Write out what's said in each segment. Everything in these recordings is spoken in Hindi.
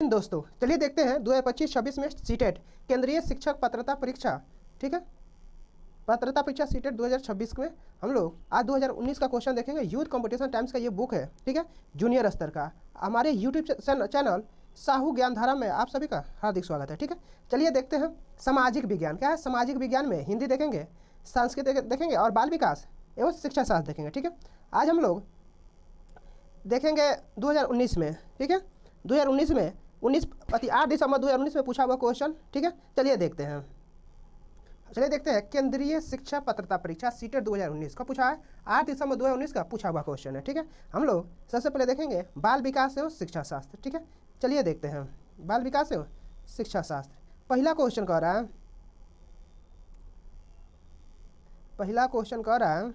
दोस्तों चलिए देखते हैं 2025-26 में सीटेट केंद्रीय शिक्षक पात्रता परीक्षा, ठीक है, पात्रता परीक्षा सीटेट 2026 में हम लोग आज 2019 का क्वेश्चन देखेंगे। यूथ कंपटीशन टाइम्स का ये बुक है, ठीक है, जूनियर स्तर का। हमारे यूट्यूब चैनल साहू ज्ञानधारा में आप सभी का हार्दिक स्वागत है, ठीक है। चलिए देखते हैं सामाजिक विज्ञान क्या है। सामाजिक विज्ञान में हिंदी देखेंगे, संस्कृत देखेंगे और बाल विकास एवं शिक्षा शास्त्र देखेंगे, ठीक है। आज हम लोग देखेंगे 2019 में, ठीक है, 2019 में 8 दिसंबर 2019 में पूछा हुआ क्वेश्चन, ठीक है। चलिए देखते हैं केंद्रीय शिक्षा पात्रता परीक्षा सीटेट 2019 का पूछा है, 8 दिसंबर 2019 का पूछा हुआ क्वेश्चन है, ठीक है। हम लोग सबसे पहले देखेंगे बाल विकास एवं शिक्षा शास्त्र, ठीक है। चलिए देखते हैं बाल विकास एवं शिक्षा शास्त्र। पहला क्वेश्चन कह रहा है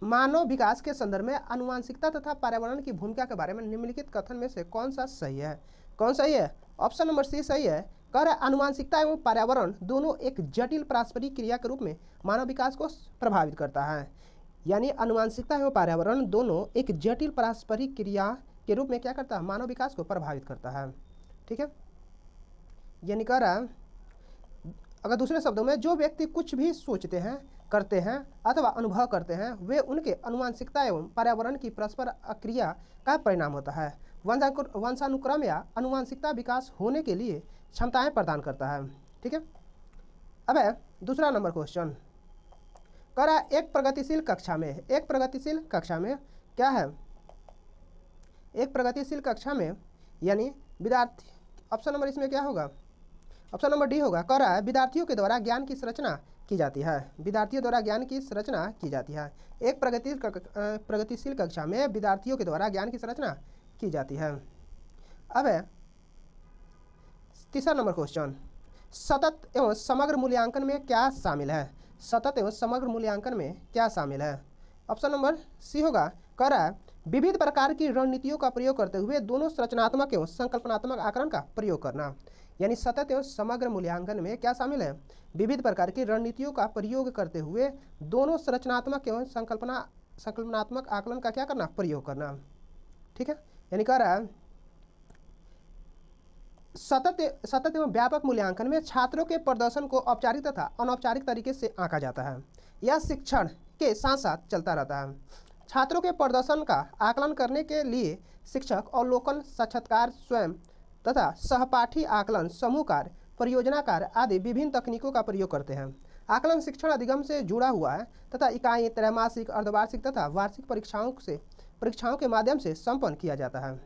मानव विकास के संदर्भ में आनुवंशिकता तथा पर्यावरण की भूमिका के बारे में निम्नलिखित कथन में से कौन सा सही है। कौन सही है? ऑप्शन नंबर सी सही है। कह रहा है आनुवंशिकता एवं पर्यावरण दोनों एक जटिल पारस्परिक क्रिया के रूप में मानव विकास को प्रभावित करता है। यानी आनुवंशिकता एवं पर्यावरण दोनों एक जटिल पारस्परिक क्रिया के रूप में क्या करता है? मानव विकास को प्रभावित करता है, ठीक है। यानी कह रहा है अगर दूसरे शब्दों में जो व्यक्ति कुछ भी सोचते हैं, करते हैं अथवा अनुभव करते हैं वे उनके आनुवंशिकता एवं पर्यावरण की परस्पर क्रिया का परिणाम होता है। वंशानुक्रम या आनुवंशिकता विकास होने के लिए क्षमताएं प्रदान करता है, ठीक है। अब है दूसरा नंबर क्वेश्चन। कह रहा है एक प्रगतिशील कक्षा में क्या है? एक प्रगतिशील कक्षा में यानी विद्यार्थी, ऑप्शन नंबर इसमें क्या होगा? ऑप्शन नंबर डी होगा। कह रहा है विद्यार्थियों के द्वारा ज्ञान की संरचना की जाती है। विद्यार्थियों द्वारा ज्ञान की संरचना की जाती है। एक प्रगतिशील कक्षा में विद्यार्थियों के द्वारा ज्ञान की संरचना की जाती है। अब है तीसरा नंबर क्वेश्चन। सतत एवं समग्र मूल्यांकन में क्या शामिल है? सतत एवं समग्र मूल्यांकन में क्या शामिल है? ऑप्शन नंबर सी होगा। कह रहा है विविध प्रकार की रणनीतियों का प्रयोग करते हुए दोनों संरचनात्मक एवं संकल्पनात्मक आकलन का प्रयोग करना। यानी सतत एवं समग्र मूल्यांकन में क्या शामिल है? विविध प्रकार की रणनीतियों का प्रयोग करते हुए दोनों संरचनात्मक एवं संकल्पनात्मक आकलन का क्या करना? प्रयोग करना, ठीक है। यानी कह रहा है सतत एवं व्यापक मूल्यांकन में छात्रों के प्रदर्शन को औपचारिक तथा अनौपचारिक तरीके से आंका जाता है। यह शिक्षण के साथ साथ चलता रहता है। छात्रों के प्रदर्शन का आकलन करने के लिए शिक्षक अवलोकन, साक्षात्कार, स्वयं तथा सहपाठी आकलन, समूह कार्य, परियोजना कार्य आदि विभिन्न तकनीकों का प्रयोग करते हैं। आकलन शिक्षण अधिगम से जुड़ा हुआ है तथा इकाई, त्रैमासिक, अर्धवार्षिक तथा वार्षिक परीक्षाओं के माध्यम से संपन्न किया जाता है।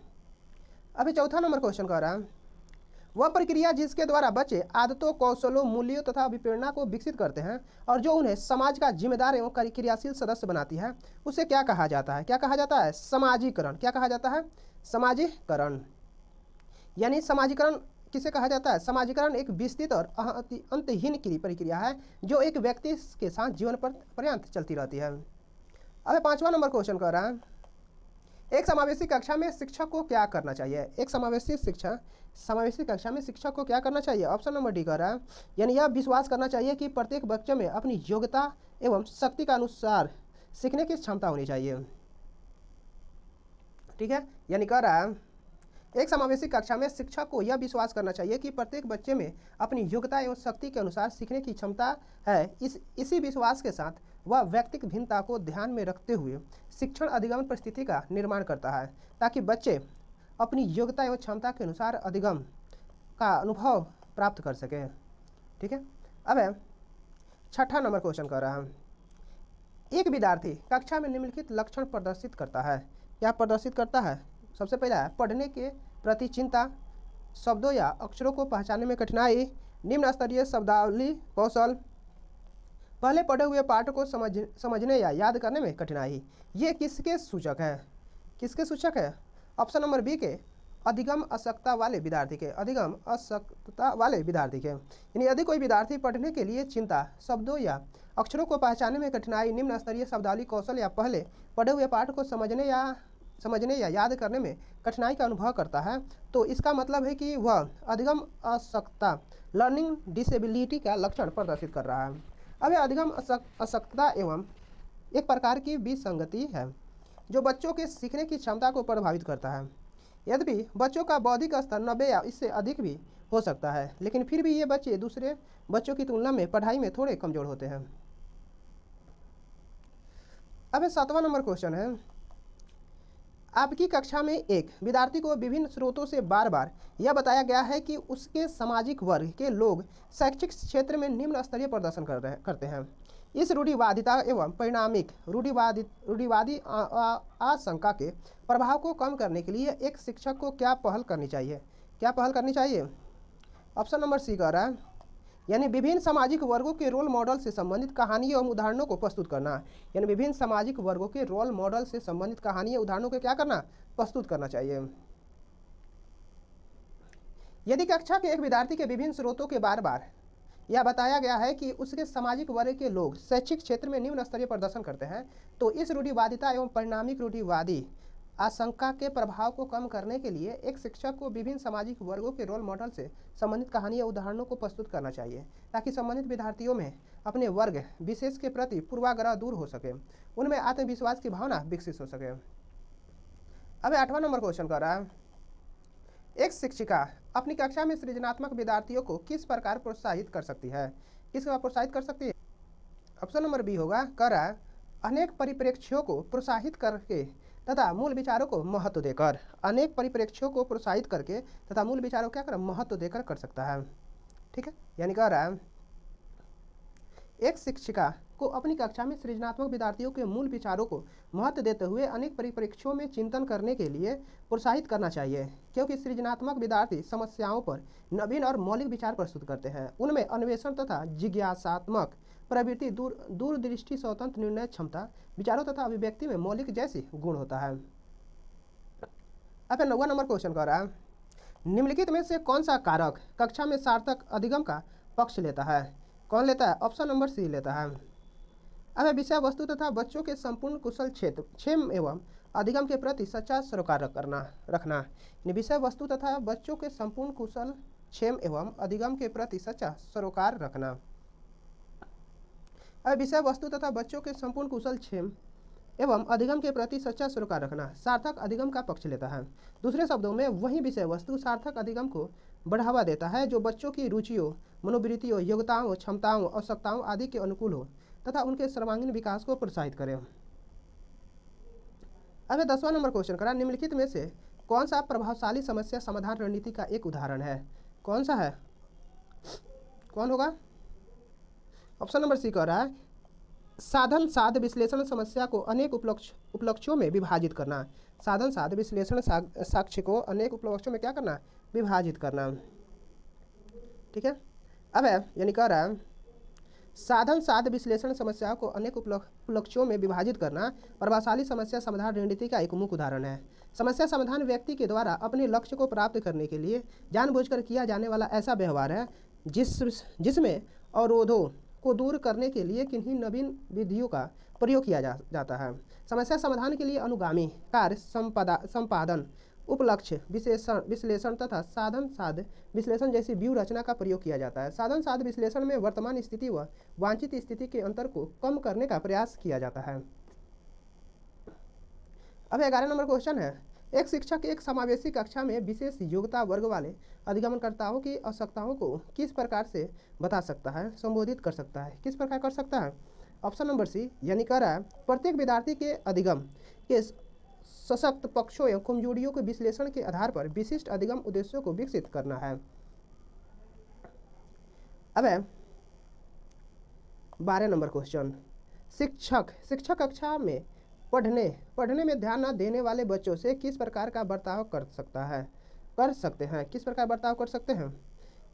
अभी चौथा नंबर क्वेश्चन कह रहा है वह प्रक्रिया जिसके द्वारा बच्चे आदतों, कौशलों, मूल्यों तथा विप्रेरणा को विकसित करते हैं और जो उन्हें समाज का जिम्मेदार एवं क्रियाशील सदस्य बनाती है उसे क्या कहा जाता है? क्या कहा जाता है? समाजीकरण। क्या कहा जाता है? समाजीकरण। यानी समाजीकरण किसे कहा जाता है? समाजीकरण एक विस्तृत और अंतहीन प्रक्रिया है जो एक व्यक्ति के साथ जीवन पर पर्यंत चलती रहती है। अब पांचवा नंबर क्वेश्चन कह रहा है एक समावेशी कक्षा में शिक्षक को क्या करना चाहिए? एक समावेशी कक्षा में शिक्षक को क्या करना चाहिए? ऑप्शन नंबर डी कह रहा है यानी यह विश्वास करना चाहिए कि प्रत्येक बच्चे में अपनी योग्यता एवं शक्ति के अनुसार सीखने की क्षमता होनी चाहिए, ठीक है। यानी कह रहा है एक समावेशी कक्षा में शिक्षक को यह विश्वास करना चाहिए कि प्रत्येक बच्चे में अपनी योग्यता एवं शक्ति के अनुसार सीखने की क्षमता है। इसी विश्वास के साथ वह व्यक्तिगत भिन्नता को ध्यान में रखते हुए शिक्षण अधिगम परिस्थिति का निर्माण करता है ताकि बच्चे अपनी योग्यता एवं क्षमता के अनुसार अधिगम का अनुभव प्राप्त कर सकें, ठीक है। अब है छठा नंबर क्वेश्चन कर रहा है एक विद्यार्थी कक्षा में निम्नलिखित लक्षण प्रदर्शित करता है। क्या प्रदर्शित करता है? सबसे पहला है पढ़ने के प्रति चिंता, शब्दों या अक्षरों को पहचानने में कठिनाई, निम्न स्तरीय शब्दावली कौशल, पहले पढ़े हुए पाठ को समझने या याद करने में कठिनाई। ये किसके सूचक है? किसके सूचक है? ऑप्शन नंबर बी के अधिगम अशक्तता वाले विद्यार्थी के। अधिगम अशक्तता वाले विद्यार्थी के यानी यदि कोई विद्यार्थी पढ़ने के लिए चिंता, शब्दों या अक्षरों को पहचानने में कठिनाई, निम्न स्तरीय शब्दावली कौशल या पहले पढ़े हुए पाठ को समझने या याद करने में कठिनाई का अनुभव करता है तो इसका मतलब है कि वह अधिगम अशक्तता, लर्निंग डिसेबिलिटी का लक्षण प्रदर्शित कर रहा है। अब यह अधिगम अशक्तता एवं एक प्रकार की विसंगति है जो बच्चों के सीखने की क्षमता को प्रभावित करता है। यद्यपि बच्चों का बौद्धिक स्तर 90 या इससे अधिक भी हो सकता है, लेकिन फिर भी ये बच्चे दूसरे बच्चों की तुलना में पढ़ाई में थोड़े कमज़ोर होते हैं। अब 7वां नंबर क्वेश्चन है, आपकी कक्षा में एक विद्यार्थी को विभिन्न स्रोतों से बार बार यह बताया गया है कि उसके सामाजिक वर्ग के लोग शैक्षिक क्षेत्र में निम्न स्तरीय प्रदर्शन करते हैं। इस रूढ़िवादिता एवं परिणामिक रूढ़िवादी आशंका के प्रभाव को कम करने के लिए एक शिक्षक को क्या पहल करनी चाहिए? क्या पहल करनी चाहिए? ऑप्शन नंबर सी कह रहा है, यानी विभिन्न सामाजिक वर्गों के रोल मॉडल से संबंधित कहानियों एवं उदाहरणों को प्रस्तुत करना। यानी विभिन्न सामाजिक वर्गों के रोल मॉडल से संबंधित कहानियों उदाहरणों को क्या करना? प्रस्तुत करना चाहिए। यदि कक्षा के एक विद्यार्थी के विभिन्न स्रोतों के बार बार यह बताया गया है कि उसके सामाजिक वर्ग के लोग शैक्षिक क्षेत्र में निम्न स्तरीय प्रदर्शन करते हैं, तो इस रूढ़िवादिता एवं परिणामिक रूढ़िवादी आशंका के प्रभाव को कम करने के लिए एक शिक्षक को विभिन्न सामाजिक वर्गों के रोल मॉडल से संबंधित कहानी या उदाहरणों को प्रस्तुत करना चाहिए, ताकि संबंधित विद्यार्थियों में अपने वर्ग विशेष के प्रति पूर्वाग्रह दूर हो सके, उनमें आत्मविश्वास की भावना विकसित हो सके। अब 8वां नंबर क्वेश्चन कर रहा है, एक शिक्षिका अपनी कक्षा में सृजनात्मक विद्यार्थियों को किस प्रकार प्रोत्साहित कर सकती है? किस प्रकार प्रोत्साहित कर सकती है? ऑप्शन नंबर बी होगा, कर रहा है अनेक परिप्रेक्ष्यों को प्रोत्साहित करके तथा मूल विचारों को महत्व देकर। अनेक परिप्रेक्ष्यों को प्रोत्साहित करके तथा मूल विचारों को क्या कर महत्व देकर कर सकता है। ठीक है, यानी कह रहा है एक शिक्षिका को अपनी कक्षा में सृजनात्मक विद्यार्थियों के मूल विचारों को महत्व देते हुए अनेक परिप्रेक्ष्यों में चिंतन करने के लिए प्रोत्साहित करना चाहिए, क्योंकि सृजनात्मक विद्यार्थी समस्याओं पर नवीन और मौलिक विचार प्रस्तुत करते हैं। उनमें अन्वेषण तथा जिज्ञासात्मक प्रवृत्ति, दूरदृष्टि, स्वतंत्र निर्णय क्षमता, विचारों तथा अभिव्यक्ति में मौलिक जैसी गुण होता है। अब 9वां नंबर क्वेश्चन कर रहा है, निम्नलिखित में से कौन सा कारक कक्षा में सार्थक अधिगम का पक्ष लेता है? कौन लेता है? ऑप्शन नंबर सी लेता है। अब विषय वस्तु तथा बच्चों के संपूर्ण कुशल क्षेम एवं अधिगम के प्रति सच्चा सरोकार रखना। विषय वस्तु तथा बच्चों के संपूर्ण कुशल क्षेम एवं अधिगम के प्रति सच्चा सरोकार रखना। अब विषय वस्तु तथा बच्चों के संपूर्ण कुशल क्षेम एवं अधिगम के प्रति सच्चा सरोकार रखना सार्थक अधिगम का पक्ष लेता है। दूसरे शब्दों में वही विषय वस्तु सार्थक अधिगम को बढ़ावा देता है जो बच्चों की रुचियों, मनोवृत्तियों, योग्यताओं, क्षमताओं, आवश्यकताओं आदि के अनुकूल हो तथा उनके सर्वांगीण विकास को प्रोत्साहित करे। अब 10वां नंबर क्वेश्चन करा, निम्नलिखित में से कौन सा प्रभावशाली समस्या समाधान रणनीति का एक उदाहरण है? कौन सा है? कौन होगा? ऑप्शन नंबर सी कह रहा है साधन साध विश्लेषण समस्या को अनेक उपलक्ष्यों में विभाजित करना। साधन साध विश्लेषण साक्ष्य को अनेक उपलक्ष्यों में क्या करना? विभाजित करना। ठीक है, अब है यानी कह रहा है साधन साध विश्लेषण समस्या को अनेक उपलक्ष्यों में विभाजित करना प्रभावशाली समस्या समाधान रणनीति का एक मुख्य उदाहरण है। समस्या समाधान व्यक्ति के द्वारा अपने लक्ष्य को प्राप्त करने के लिए जानबूझकर किया जाने वाला ऐसा व्यवहार है जिसमें अवरोधों को दूर करने के लिए किन्हीं नवीन विधियों का प्रयोग किया जाता है। समस्या समाधान के लिए अनुगामी कार्य संपादन, उपलक्ष्य विश्लेषण तथा साधन साध विश्लेषण जैसी व्यू रचना का प्रयोग किया जाता है। साधन साध विश्लेषण में वर्तमान स्थिति व वांछित स्थिति के अंतर को कम करने का प्रयास किया जाता है। अब 11 नंबर क्वेश्चन है, एक शिक्षक एक समावेशी कक्षा में विशेष योग्यता वर्ग वाले अधिगमनकर्ताओं की आवश्यकताओं को किस प्रकार से बता सकता है, संबोधित कर सकता है? किस प्रकार कर सकता है? ऑप्शन नंबर सी, यानी कह रहा है प्रत्येक विद्यार्थी के अधिगम के सशक्त पक्षों एवं कमजोरियों के विश्लेषण के आधार पर विशिष्ट अधिगम उद्देश्यों को विकसित करना है। अब 12 नंबर क्वेश्चन, शिक्षक कक्षा में पढ़ने में ध्यान न देने वाले बच्चों से किस प्रकार का बर्ताव कर सकते हैं? किस प्रकार बर्ताव कर सकते हैं?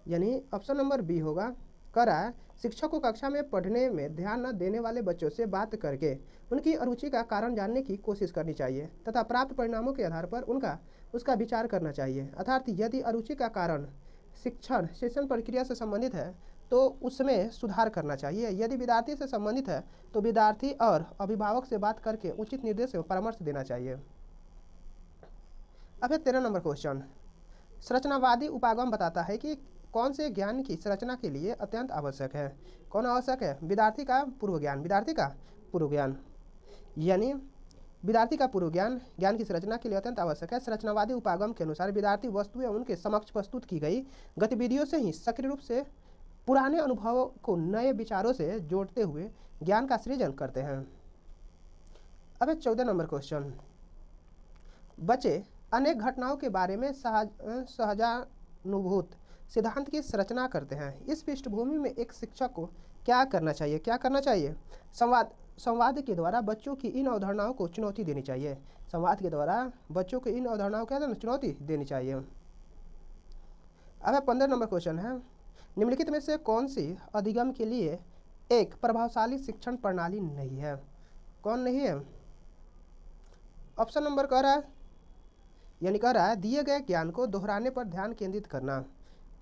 यानी ऑप्शन नंबर बी होगा, कर रहा है शिक्षक को कक्षा में पढ़ने में ध्यान न देने वाले बच्चों से बात करके उनकी अरुचि का कारण जानने की कोशिश करनी चाहिए तथा प्राप्त परिणामों के आधार पर उसका विचार करना चाहिए। अर्थात यदि अरुचि का कारण शिक्षण प्रक्रिया से संबंधित है तो उसमें सुधार करना चाहिए। यदि विद्यार्थी से संबंधित है तो विद्यार्थी और अभिभावक से बात करके उचित निर्देश एवं परामर्श देना चाहिए। अब 13 नंबर क्वेश्चन, संरचनावादी उपागम बताता है कि कौन से ज्ञान की संरचना के लिए अत्यंत आवश्यक है? कौन आवश्यक है? विद्यार्थी का पूर्व ज्ञान। यानी विद्यार्थी का पूर्व ज्ञान ज्ञान की संरचना के लिए अत्यंत आवश्यक है। संरचनावादी उपागम के अनुसार विद्यार्थी वस्तुएं उनके समक्ष प्रस्तुत की गई गतिविधियों से ही सक्रिय रूप से पुराने अनुभवों को नए विचारों से जोड़ते हुए ज्ञान का सृजन करते हैं। अब 14 नंबर क्वेश्चन, बच्चे अनेक घटनाओं के बारे में सहजानुभूत सिद्धांत की संरचना करते हैं। इस पृष्ठभूमि में एक शिक्षक को क्या करना चाहिए? क्या करना चाहिए? संवाद के द्वारा बच्चों की इन अवधारणाओं को चुनौती देनी चाहिए। संवाद के द्वारा बच्चों को इन अवधारणाओं को चुनौती देनी चाहिए। अब 15 नंबर क्वेश्चन है, निम्नलिखित में से कौन सी अधिगम के लिए एक प्रभावशाली शिक्षण प्रणाली नहीं है? कौन नहीं है? ऑप्शन नंबर कह रहा है, यानी कह रहा है दिए गए ज्ञान को दोहराने पर ध्यान केंद्रित करना।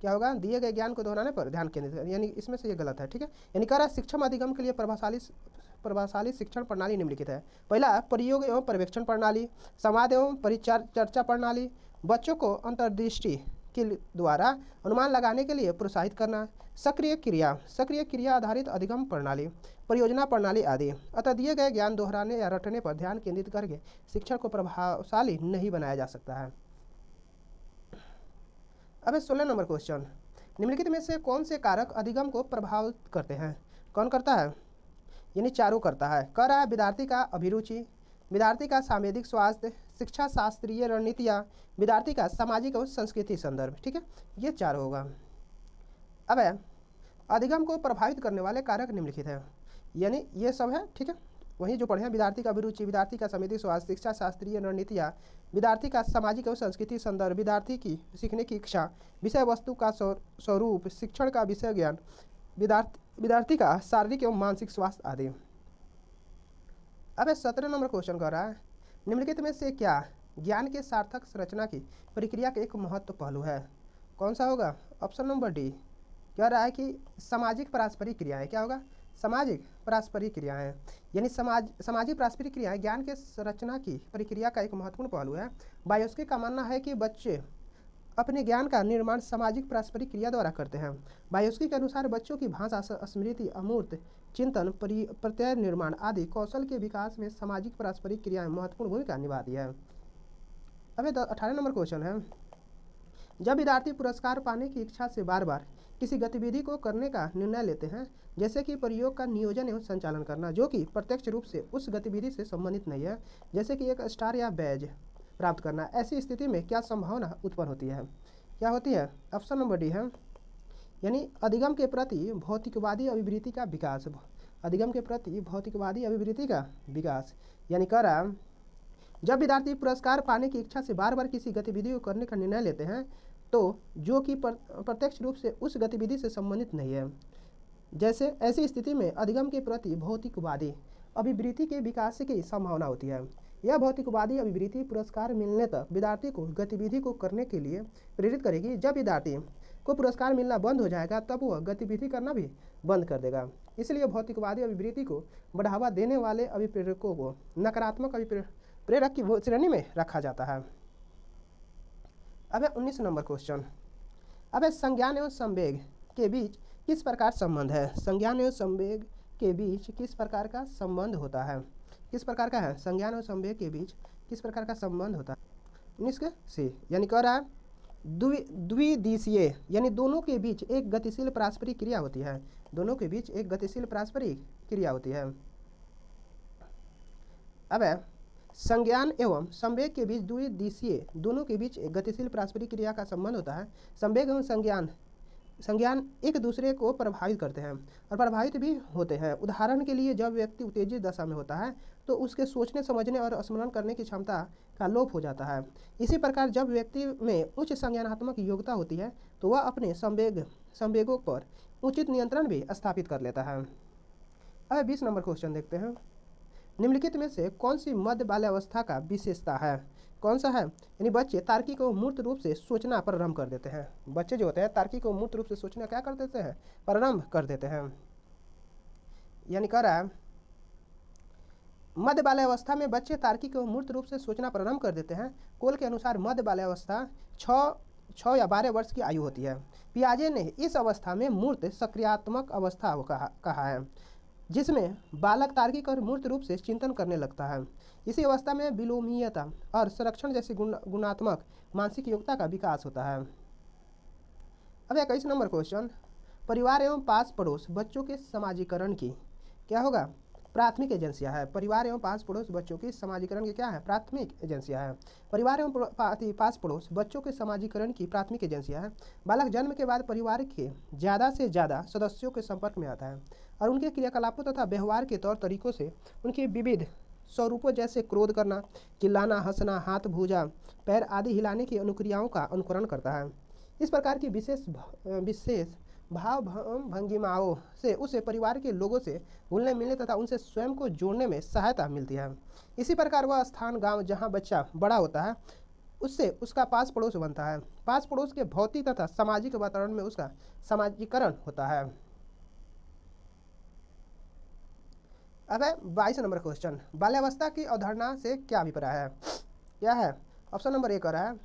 क्या होगा? दिए गए ज्ञान को दोहराने पर ध्यान केंद्रित करना, यानी इसमें से ये गलत है। ठीक है, यानी कह रहा है शिक्षण अधिगम के लिए प्रभावशाली शिक्षण प्रणाली निम्नलिखित है। पहला, प्रयोग एवं पर्यवेक्षण प्रणाली, संवाद एवं परिचर्चा प्रणाली, बच्चों को अंतर्दृष्टि के द्वारा अनुमान लगाने के लिए प्रोत्साहित करना, सक्रिय क्रिया आधारित अधिगम प्रणाली, परियोजना प्रणाली आदि। अतः दिए गए ज्ञान दोहराने या रटने पर ध्यान केंद्रित करके शिक्षण को प्रभावशाली नहीं बनाया जा सकता है। अब 16 नंबर क्वेश्चन, निम्नलिखित में से कौन से कारक अधिगम को प्रभावित करते हैं? कौन करता है? यानी चारों करता है। कह रहा है विद्यार्थी का अभिरुचि, विद्यार्थी का सांवेदिक स्वास्थ्य, शिक्षा शास्त्रीय रणनीतियाँ, विद्यार्थी का सामाजिक और संस्कृति संदर्भ। ठीक है, ये चार होगा। अब अधिगम को प्रभावित करने वाले कारक निम्नलिखित हैं, यानी ये सब है। ठीक है, वही जो पढ़े हैं, विद्यार्थी का अभिरुचि, विद्यार्थी का सांवेदिक स्वास्थ्य, शिक्षा शास्त्रीय रणनीतियाँ, विद्यार्थी का सामाजिक और संस्कृति संदर्भ, विद्यार्थी की सीखने की इच्छा, विषय वस्तु का स्वरूप, शिक्षण का विषय ज्ञान, विद्यार्थी का शारीरिक एवं मानसिक स्वास्थ्य आदि। अब 17 नंबर क्वेश्चन कर रहा है, निम्नलिखित में से क्या ज्ञान के सार्थक संरचना की प्रक्रिया का एक महत्व पहलू है? कौन सा होगा? ऑप्शन नंबर डी कह रहा है कि सामाजिक पारस्परिक क्रियाएं। क्या होगा? सामाजिक पारस्परिक क्रियाएं, यानी सामाजिक पारस्परिक क्रियाएं ज्ञान के संरचना की प्रक्रिया का एक महत्वपूर्ण पहलू है। बायोस्की का मानना है कि बच्चे अपने ज्ञान का निर्माण सामाजिक पारस्परिक क्रिया द्वारा करते हैं। बायोस्की के अनुसार बच्चों की भाषा, स्मृति, अमूर्त चिंतन, प्रत्यय निर्माण आदि कौशल के विकास में सामाजिक पारस्परिक क्रियाएं महत्वपूर्ण भूमिका निभाती है। अब 18 नंबर क्वेश्चन है, जब विद्यार्थी पुरस्कार पाने की इच्छा से बार बार किसी गतिविधि को करने का निर्णय लेते हैं, जैसे कि प्रयोग का नियोजन एवं संचालन करना, जो कि प्रत्यक्ष रूप से उस गतिविधि से संबंधित नहीं है, जैसे कि एक स्टार या बैज प्राप्त करना, ऐसी स्थिति में क्या संभावना उत्पन्न होती है? क्या होती है? ऑप्शन नंबर डी है, यानी अधिगम के प्रति भौतिकवादी अभिवृत्ति का विकास। अधिगम के प्रति भौतिकवादी अभिवृत्ति का विकास, यानी कह रहा जब विद्यार्थी पुरस्कार पाने की इच्छा से बार बार किसी गतिविधि को करने का निर्णय लेते हैं, तो जो कि प्रत्यक्ष रूप से उस गतिविधि से संबंधित नहीं है, जैसे ऐसी स्थिति में अधिगम के प्रति भौतिकवादी अभिवृत्ति के विकास की संभावना होती है। यह भौतिकवादी अभिवृत्ति पुरस्कार मिलने तक विद्यार्थी को गतिविधि को करने के लिए प्रेरित करेगी। जब विद्यार्थी को पुरस्कार मिलना बंद हो जाएगा, तब वह गतिविधि करना भी बंद कर देगा। इसलिए भौतिकवादी अभिवृत्ति को बढ़ावा देने वाले अभिप्रेरकों को नकारात्मक प्रेरक की श्रेणी में रखा जाता है। अब 19 नंबर क्वेश्चन, अब संज्ञान एवं संवेग के बीच किस प्रकार संबंध है? संज्ञान एवं संवेग के बीच किस प्रकार का संबंध होता है? किस प्रकार का है? संज्ञान और संवेग के बीच किस प्रकार का संबंध होता है? 19 के सी, यानी कह रहा है द्विदिशीय, यानी दोनों के बीच एक गतिशील पारस्परिक क्रिया होती है। दोनों के बीच एक गतिशील पारस्परिक क्रिया होती है। अब संज्ञान एवं संवेग के बीच द्विदिशीय, दोनों के बीच एक गतिशील पारस्परिक क्रिया का संबंध होता है। संवेग एवं संज्ञान एक दूसरे को प्रभावित करते हैं और प्रभावित भी होते हैं। उदाहरण के लिए, जब व्यक्ति उत्तेजित दशा में होता है तो उसके सोचने, समझने और स्मरण करने की क्षमता का लोप हो जाता है। इसी प्रकार जब व्यक्ति में उच्च संज्ञानात्मक योग्यता होती है तो वह अपने संवेगों पर उचित नियंत्रण भी स्थापित कर लेता है। अब 20 नंबर क्वेश्चन देखते हैं, निम्नलिखित में से कौन सी मध्य बाल्यावस्था का विशेषता है? कौन सा है? यानी बच्चे तार्किक और मूर्त रूप से सोचना प्रारंभ कर देते हैं। बच्चे जो होते हैं तार्किक और मूर्त रूप से सोचना क्या कर देते हैं? प्रारंभ कर देते हैं। यानी कह रहा है मध्य बाल्यावस्था में बच्चे तार्किक और मूर्त रूप से सोचना प्रारंभ कर देते हैं। कोल के अनुसार मध्य बाल्यावस्था 6 या 12 वर्ष की आयु होती है। पियाजे ने इस अवस्था में मूर्त सक्रियात्मक अवस्था कहा है। जिसमें बालक तार्किक और मूर्त रूप से चिंतन करने लगता है। इसी अवस्था में विलोमीयता और संरक्षण जैसी गुणात्मक मानसिक योग्यता का विकास होता है। अब 21 नंबर क्वेश्चन, परिवार एवं पास पड़ोस बच्चों के समाजीकरण की क्या होगा? प्राथमिक एजेंसियां है। परिवार एवं पास पड़ोस बच्चों की समाजीकरण की क्या है? प्राथमिक एजेंसियां है। परिवार एवं पास पड़ोस बच्चों के समाजीकरण की प्राथमिक एजेंसियां है। बालक जन्म के बाद परिवार के ज़्यादा से ज़्यादा सदस्यों के संपर्क में आता है और उनके क्रियाकलापों तथा व्यवहार के तौर तरीकों से उनके विविध स्वरूपों जैसे क्रोध करना, चिल्लाना, हंसना, हाथ भुजा, पैर आदि हिलाने की अनुक्रियाओं का अनुकरण करता है। इस प्रकार की विशेष भाव भंगिमाओं से उसे परिवार के लोगों से घुलने मिलने तथा उनसे स्वयं को जोड़ने में सहायता मिलती है। इसी प्रकार वह स्थान, गांव जहां बच्चा बड़ा होता है उससे उसका पास पड़ोस बनता है। पास पड़ोस के भौतिक तथा सामाजिक वातावरण में उसका समाजीकरण होता है। अब है 22 नंबर क्वेश्चन, बाल्यावस्था की अवधारणा से क्या अभिप्राय है? क्या है? ऑप्शन नंबर 1 आ रहा है,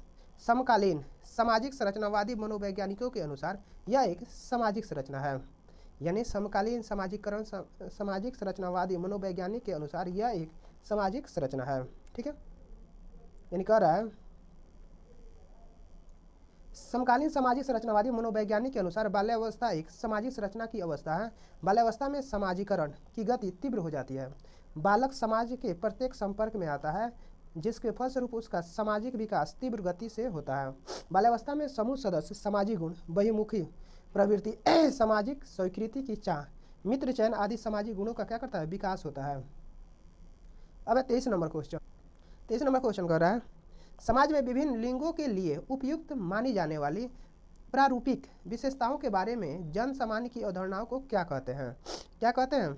समकालीन सामाजिक संरचनावादी मनोवैज्ञानिकों के अनुसार यह एक सामाजिक संरचना है। यानी समकालीन सामाजिक संरचनावादी मनोवैज्ञानिक के अनुसार यह एक सामाजिक संरचना है। ठीक है, यानी कह रहा है समकालीन सामाजिक संरचनावादी मनोवैज्ञानिक के अनुसार बाल्यावस्था एक सामाजिक संरचना की अवस्था है। बाल्यावस्था में समाजीकरण की गति तीव्र हो जाती है। बालक समाज के प्रत्येक संपर्क में आता है जिसके फलस्वरूप उसका सामाजिक विकास तीव्र गति से होता है। बाल्यावस्था में समूह सदस्य सामाजिक गुण, बहुमुखी प्रवृत्ति, सामाजिक स्वीकृति की चाह, मित्र चयन आदि सामाजिक गुणों का क्या करता है? विकास होता है। अब 23 नंबर क्वेश्चन कर रहा है, समाज में विभिन्न लिंगों के लिए उपयुक्त मानी जाने वाली प्रारूपिक विशेषताओं के बारे में जन सामान्य की अवधारणाओं को क्या कहते हैं? क्या कहते हैं?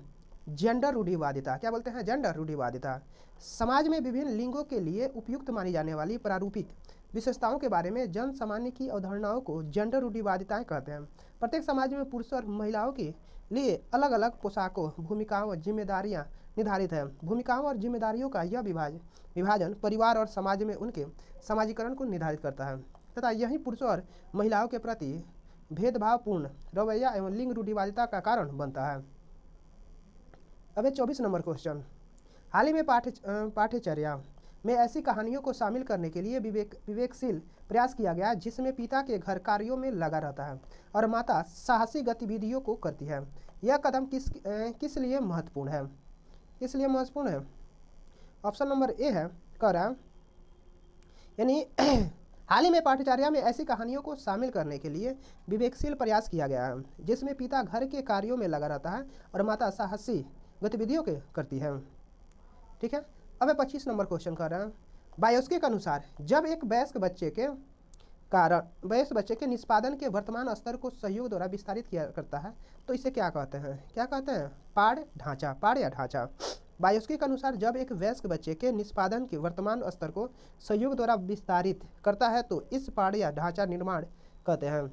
जेंडर रूढ़िवादिता। क्या बोलते हैं? जेंडर रूढ़िवादिता। समाज में विभिन्न लिंगों के लिए उपयुक्त मानी जाने वाली प्रारूपिक विशेषताओं के बारे में जन सामान्य की अवधारणाओं को जेंडर रूढ़िवादिताएं कहते हैं। प्रत्येक समाज में पुरुष और महिलाओं के लिए अलग अलग पोशाकों, भूमिकाओं और जिम्मेदारियां निर्धारित है। भूमिकाओं और जिम्मेदारियों का यह विभाजन परिवार और समाज में उनके समाजीकरण को निर्धारित करता है तथा यही पुरुषों और महिलाओं के प्रति भेदभावपूर्ण रवैया एवं लिंग रूढ़िवादिता का कारण बनता है। अब 24 नंबर क्वेश्चन, हाल ही में पाठ्यचर्या में ऐसी कहानियों को शामिल करने के लिए विवेकशील प्रयास किया गया जिसमें पिता के घर कार्यों में लगा रहता है और माता साहसी गतिविधियों को करती है। यह कदम किस लिए महत्वपूर्ण है? किस लिए महत्वपूर्ण है? ऑप्शन नंबर ए है, कह रहा है यानी हाल ही में पाठ्यचर्या में ऐसी कहानियों को शामिल करने के लिए विवेकशील प्रयास किया गया है जिसमें पिता घर के कार्यों में लगा रहता है और माता साहसी गतिविधियों के करती है। ठीक है, अब 25 नंबर क्वेश्चन कर रहे हैं, बायोस्की के अनुसार जब एक वयस्क बच्चे के निष्पादन के वर्तमान स्तर को सहयोग द्वारा विस्तारित किया करता है तो इसे क्या कहते हैं? क्या कहते हैं? पाड़ या ढांचा। बायोस्की के अनुसार जब एक वयस्क बच्चे के निष्पादन के वर्तमान स्तर को सहयोग द्वारा विस्तारित करता है तो इस पाड़ या ढांचा निर्माण कहते हैं।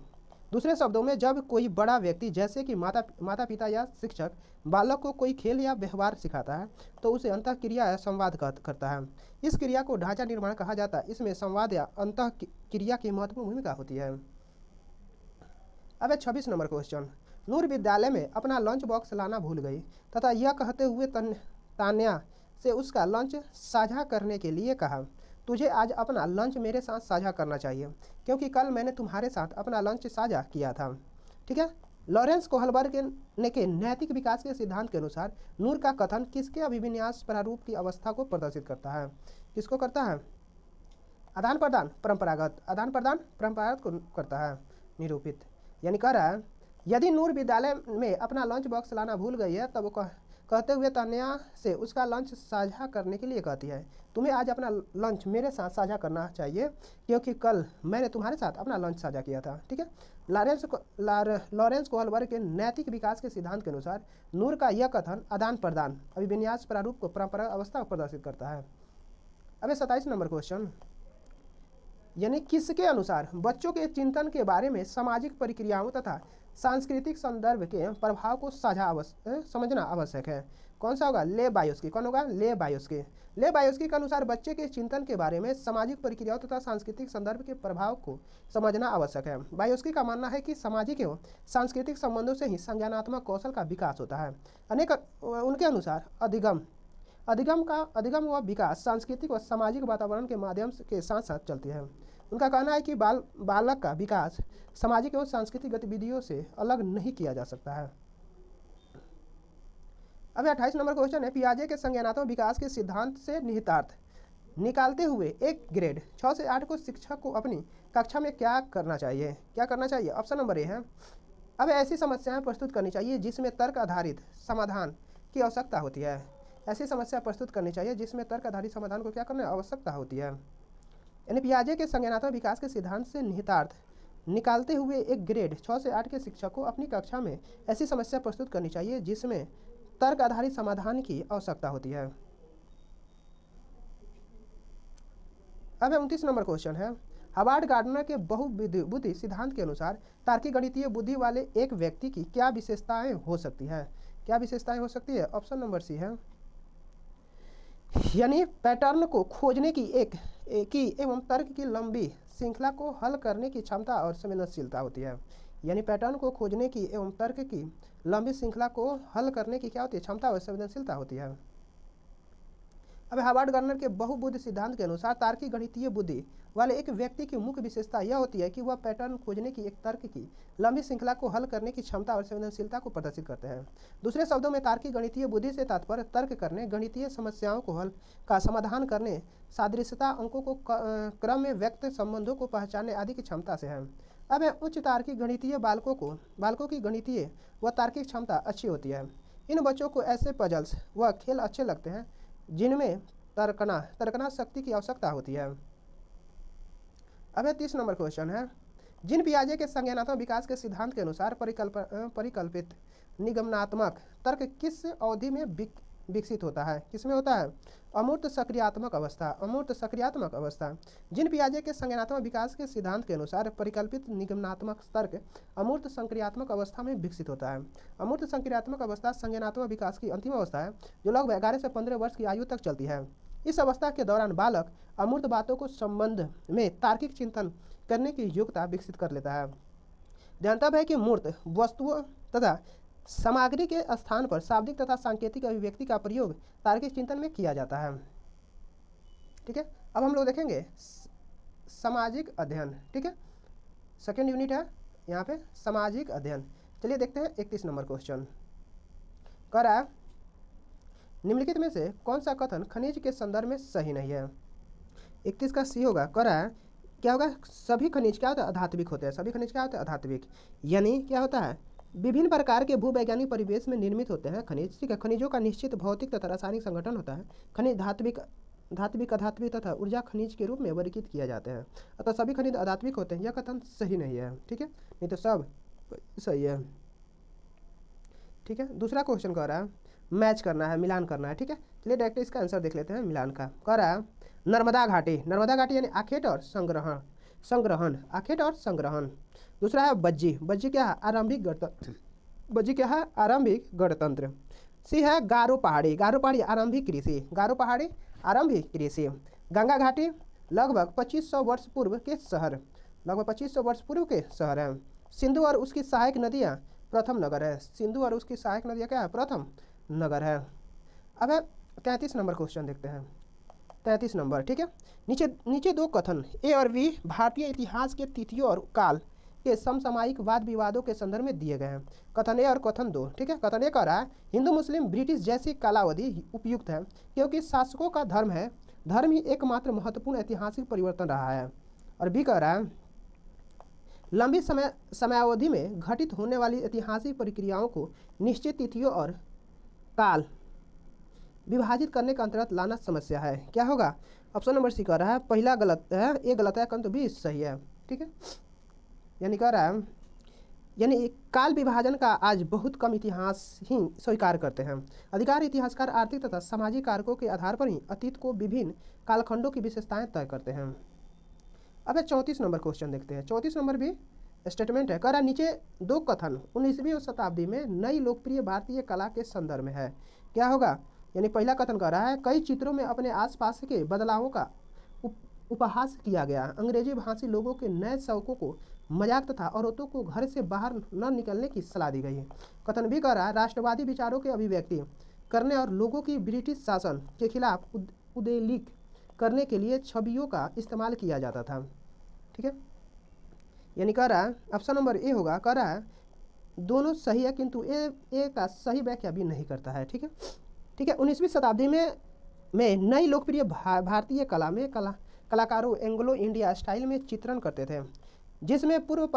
दूसरे शब्दों में जब कोई बड़ा व्यक्ति जैसे कि माता पिता या शिक्षक बालक को कोई खेल या व्यवहार सिखाता है तो उसे अंतःक्रिया या संवाद करता है। इस क्रिया को ढांचा निर्माण कहा जाता है। इसमें संवाद या अंतःक्रिया की महत्वपूर्ण भूमिका होती है। अब 26 नंबर क्वेश्चन, नूर विद्यालय में अपना लंच बॉक्स लाना भूल गई तथा यह कहते हुए तान्या से उसका लंच साझा करने के लिए कहा, तुझे आज अपना लंच मेरे साथ साझा करना चाहिए क्योंकि कल मैंने तुम्हारे साथ अपना लंच साझा किया था। ठीक है, लॉरेंस कोहलबर्ग के नैतिक विकास के सिद्धांत के अनुसार नूर का कथन किसके अभिविन्यास प्रारूप की अवस्था को प्रदर्शित करता है? किसको करता है? आदान प्रदान परंपरागत को करता है निरूपित। यानी कह रहा है यदि नूर विद्यालय में अपना लंच बॉक्स लाना भूल गई है तब वो कहते हुए तान्या से उसका लंच साझा करने के लिए कहती है, तुम्हें आज अपना लंच मेरे साथ साझा करना चाहिए क्योंकि कल मैंने तुम्हारे साथ अपना लंच साझा किया था। ठीक है, लॉरेंस कोहलबर्ग के नैतिक विकास के सिद्धांत के अनुसार नूर का यह कथन आदान प्रदान अभिविन्यास प्रारूप को परंपरागत अवस्था को प्रदर्शित करता है। अब 27 नंबर क्वेश्चन, यानी किसके अनुसार बच्चों के चिंतन के बारे में सामाजिक प्रक्रियाओं तथा सांस्कृतिक संदर्भ के प्रभाव को समझना आवश्यक है। कौन सा होगा? ले बायोस्की। कौन होगा? ले बायोस्की। ले बायोस्की के अनुसार बच्चे के चिंतन के बारे में सामाजिक प्रक्रियाओं तथा सांस्कृतिक संदर्भ के प्रभाव को समझना आवश्यक है। बायोस्की का मानना है कि सामाजिक एवं सांस्कृतिक संबंधों से ही संज्ञानात्मक कौशल का विकास होता है। उनके अनुसार अधिगम व विकास सांस्कृतिक व सामाजिक वातावरण के माध्यम के साथ साथ चलती है। उनका कहना है कि बालक का विकास सामाजिक एवं सांस्कृतिक गतिविधियों से अलग नहीं किया जा सकता है। अब 28 नंबर क्वेश्चन है, पियाजे के संज्ञानात्मक विकास के सिद्धांत से निहितार्थ निकालते हुए एक ग्रेड 6 से 8 को शिक्षक को अपनी कक्षा में क्या करना चाहिए? क्या करना चाहिए? ऑप्शन नंबर ए है, अब ऐसी समस्याएं प्रस्तुत करनी चाहिए जिसमें तर्क आधारित समाधान की आवश्यकता होती है। ऐसी समस्या प्रस्तुत करनी चाहिए जिसमें तर्क आधारित समाधान को क्या करने आवश्यकता होती है। यानी पियाजे के संज्ञानात्मक विकास के सिद्धांत से निहितार्थ निकालते हुए एक ग्रेड 6 से 8 के शिक्षक को अपनी कक्षा में ऐसी समस्या प्रस्तुत करनी चाहिए जिसमें तर्क आधारित समाधान की आवश्यकता होती है। अब 29 नंबर क्वेश्चन है, हार्वर्ड गार्डनर के बहुबुद्धि सिद्धांत के अनुसार तार्किक गणितीय बुद्धि वाले एक व्यक्ति की क्या विशेषताएं हो सकती है? क्या विशेषताएं हो सकती है? ऑप्शन नंबर सी है, यानी पैटर्न को खोजने की एवं तर्क की लंबी श्रृंखला को हल करने की क्षमता और संवेदनशीलता होती है। यानी पैटर्न को खोजने की एवं तर्क की लंबी श्रृंखला को हल करने की क्या होती है? क्षमता और संवेदनशीलता होती है। अब हार्वर्ड गार्डनर के बहुबुद्धि सिद्धांत के अनुसार तार्किक गणितीय बुद्धि वाले एक व्यक्ति की मुख्य विशेषता यह होती है कि वह पैटर्न खोजने की एक तर्क की लंबी श्रृंखला को हल करने की क्षमता और संवेदनशीलता को प्रदर्शित करते हैं। दूसरे शब्दों में तार्किक गणितीय बुद्धि से तात्पर्य तर्क करने, गणितीय समस्याओं को हल का समाधान करने, सादृश्यता अंकों को क्रम में व्यक्त संबंधों को पहचानने आदि की क्षमता से है। अब उच्च तार्किक गणितीय बालकों की गणितीय व तार्किक क्षमता अच्छी होती है। इन बच्चों को ऐसे पजल्स व खेल अच्छे लगते हैं जिनमें तर्कना शक्ति की आवश्यकता होती है। अब 30 नंबर क्वेश्चन है, जिन पियाजे के संज्ञानात्मक विकास के सिद्धांत के अनुसार परिकल्पित निगमनात्मक तर्क किस अवधि में विकसित होता है? किसमें होता है? अमूर्त सक्रियात्मक अवस्था। जिन पियाजे के संज्ञानात्मक विकास के सिद्धांत के अनुसार परिकल्पित निगमनात्मक तर्क अमूर्त संक्रियात्मक अवस्था में विकसित होता है। अमूर्त संक्रियात्मक अवस्था संज्ञानात्मक विकास की अंतिम अवस्था है जो लगभग 11 से 15 वर्ष की आयु तक चलती है। इस अवस्था के दौरान बालक अमूर्त बातों को संबंध में तार्किक चिंतन करने की योग्यता विकसित कर लेता है। ध्यानतब है कि मूर्त वस्तुओं तथा सामग्री के स्थान पर शाब्दिक तथा सांकेतिक अभिव्यक्ति का प्रयोग तार्किक चिंतन में किया जाता है। ठीक है, अब हम लोग देखेंगे सामाजिक अध्ययन। ठीक है, सेकेंड यूनिट है यहाँ पे सामाजिक अध्ययन। चलिए देखते हैं 31 नंबर क्वेश्चन। कह रहा है, निम्नलिखित में से कौन सा कथन खनिज के संदर्भ में सही नहीं है? 31 का सी होगा। कह रहा है क्या होगा? सभी खनिज क्या होता है? अधात्विक होते हैं। सभी खनिज क्या होते हैं? अधात्विक। यानी क्या होता है? विभिन्न प्रकार के भूवैज्ञानिक परिवेश में निर्मित होते हैं खनिज। ठीक है, खनिजों का निश्चित भौतिक तथा रासायनिक संगठन होता है। खनिज धात्विक, अधात्विक तथा ऊर्जा खनिज के रूप में वर्गीकृत किए जाते हैं। अतः सभी खनिज अधात्विक होते हैं। यह कथन सही नहीं है। ठीक है, नहीं तो सब सही है। ठीक है, दूसरा क्वेश्चन कह रहा है मैच करना है, मिलान करना है। ठीक है, चलिए डायरेक्ट इसका आंसर देख लेते हैं मिलान का। कह रहा है नर्मदा घाटी यानी आखेट और संग्रहण। दूसरा है बज्जी क्या है? आरंभिक गणतंत्र। सी है गारो पहाड़ी आरंभिक कृषि। गंगा घाटी लगभग 2500 वर्ष पूर्व के शहर है। सिंधु और उसकी सहायक नदियाँ प्रथम नगर है। क्या है? प्रथम नगर है। अब 33 नंबर क्वेश्चन देखते हैं। 33 नंबर। ठीक है, नीचे दो कथन ए और बी भारतीय इतिहास के तिथियों और काल के समसामयिक वाद विवादों के संदर्भ में दिए गए हैं। कथन ए और कथन दो। ठीक है, कथन ए कह रहा है हिंदू मुस्लिम ब्रिटिश जैसी कालावधि उपयुक्त है क्योंकि शासकों का धर्म ही एकमात्र महत्वपूर्ण ऐतिहासिक परिवर्तन रहा है। और बी कह रहा है लंबी समयावधि में घटित होने वाली ऐतिहासिक प्रक्रियाओं को निश्चित तिथियों और काल विभाजित करने के अंतर्गत लाना समस्या है। क्या होगा? ऑप्शन नंबर सी कह रहा है पहला गलत है, ए गलत है, किंतु बी सही है। ठीक है, यानी कह रहा है यानी काल विभाजन का आज बहुत कम इतिहास ही स्वीकार करते हैं। अधिकार इतिहासकार आर्थिक तथा सामाजिक कारकों के आधार पर ही अतीत को विभिन्न कालखंडों की विशेषताएं तय करते हैं। अब 34 नंबर क्वेश्चन देखते हैं। 34 नंबर भी स्टेटमेंट है, कह रहा नीचे दो कथन 19वीं शताब्दी में नई लोकप्रिय भारतीय कला के संदर्भ में है। क्या होगा? यानी पहला कथन कह रहा है कई चित्रों में अपने आसपास के बदलावों का उपहास किया गया। अंग्रेजी भाषी लोगों के नए शौकों को मजाक तथा औरतों को घर से बाहर न निकलने की सलाह दी गई है। कथन भी कह रहा है राष्ट्रवादी विचारों के अभिव्यक्ति करने और लोगों की ब्रिटिश शासन के खिलाफ उद्वेलित करने के लिए छवियों का इस्तेमाल किया जाता था। ठीक है, यानी कह रहा है ऑप्शन नंबर ए होगा। कह रहा है दोनों सही है किंतु ए का सही व्याख्या भी नहीं करता है। ठीक है, ठीक है। 19वीं शताब्दी में नई लोकप्रिय भारतीय कला में कलाकारों एंग्लो इंडिया स्टाइल में चित्रण करते थे, जिसमें पूर्व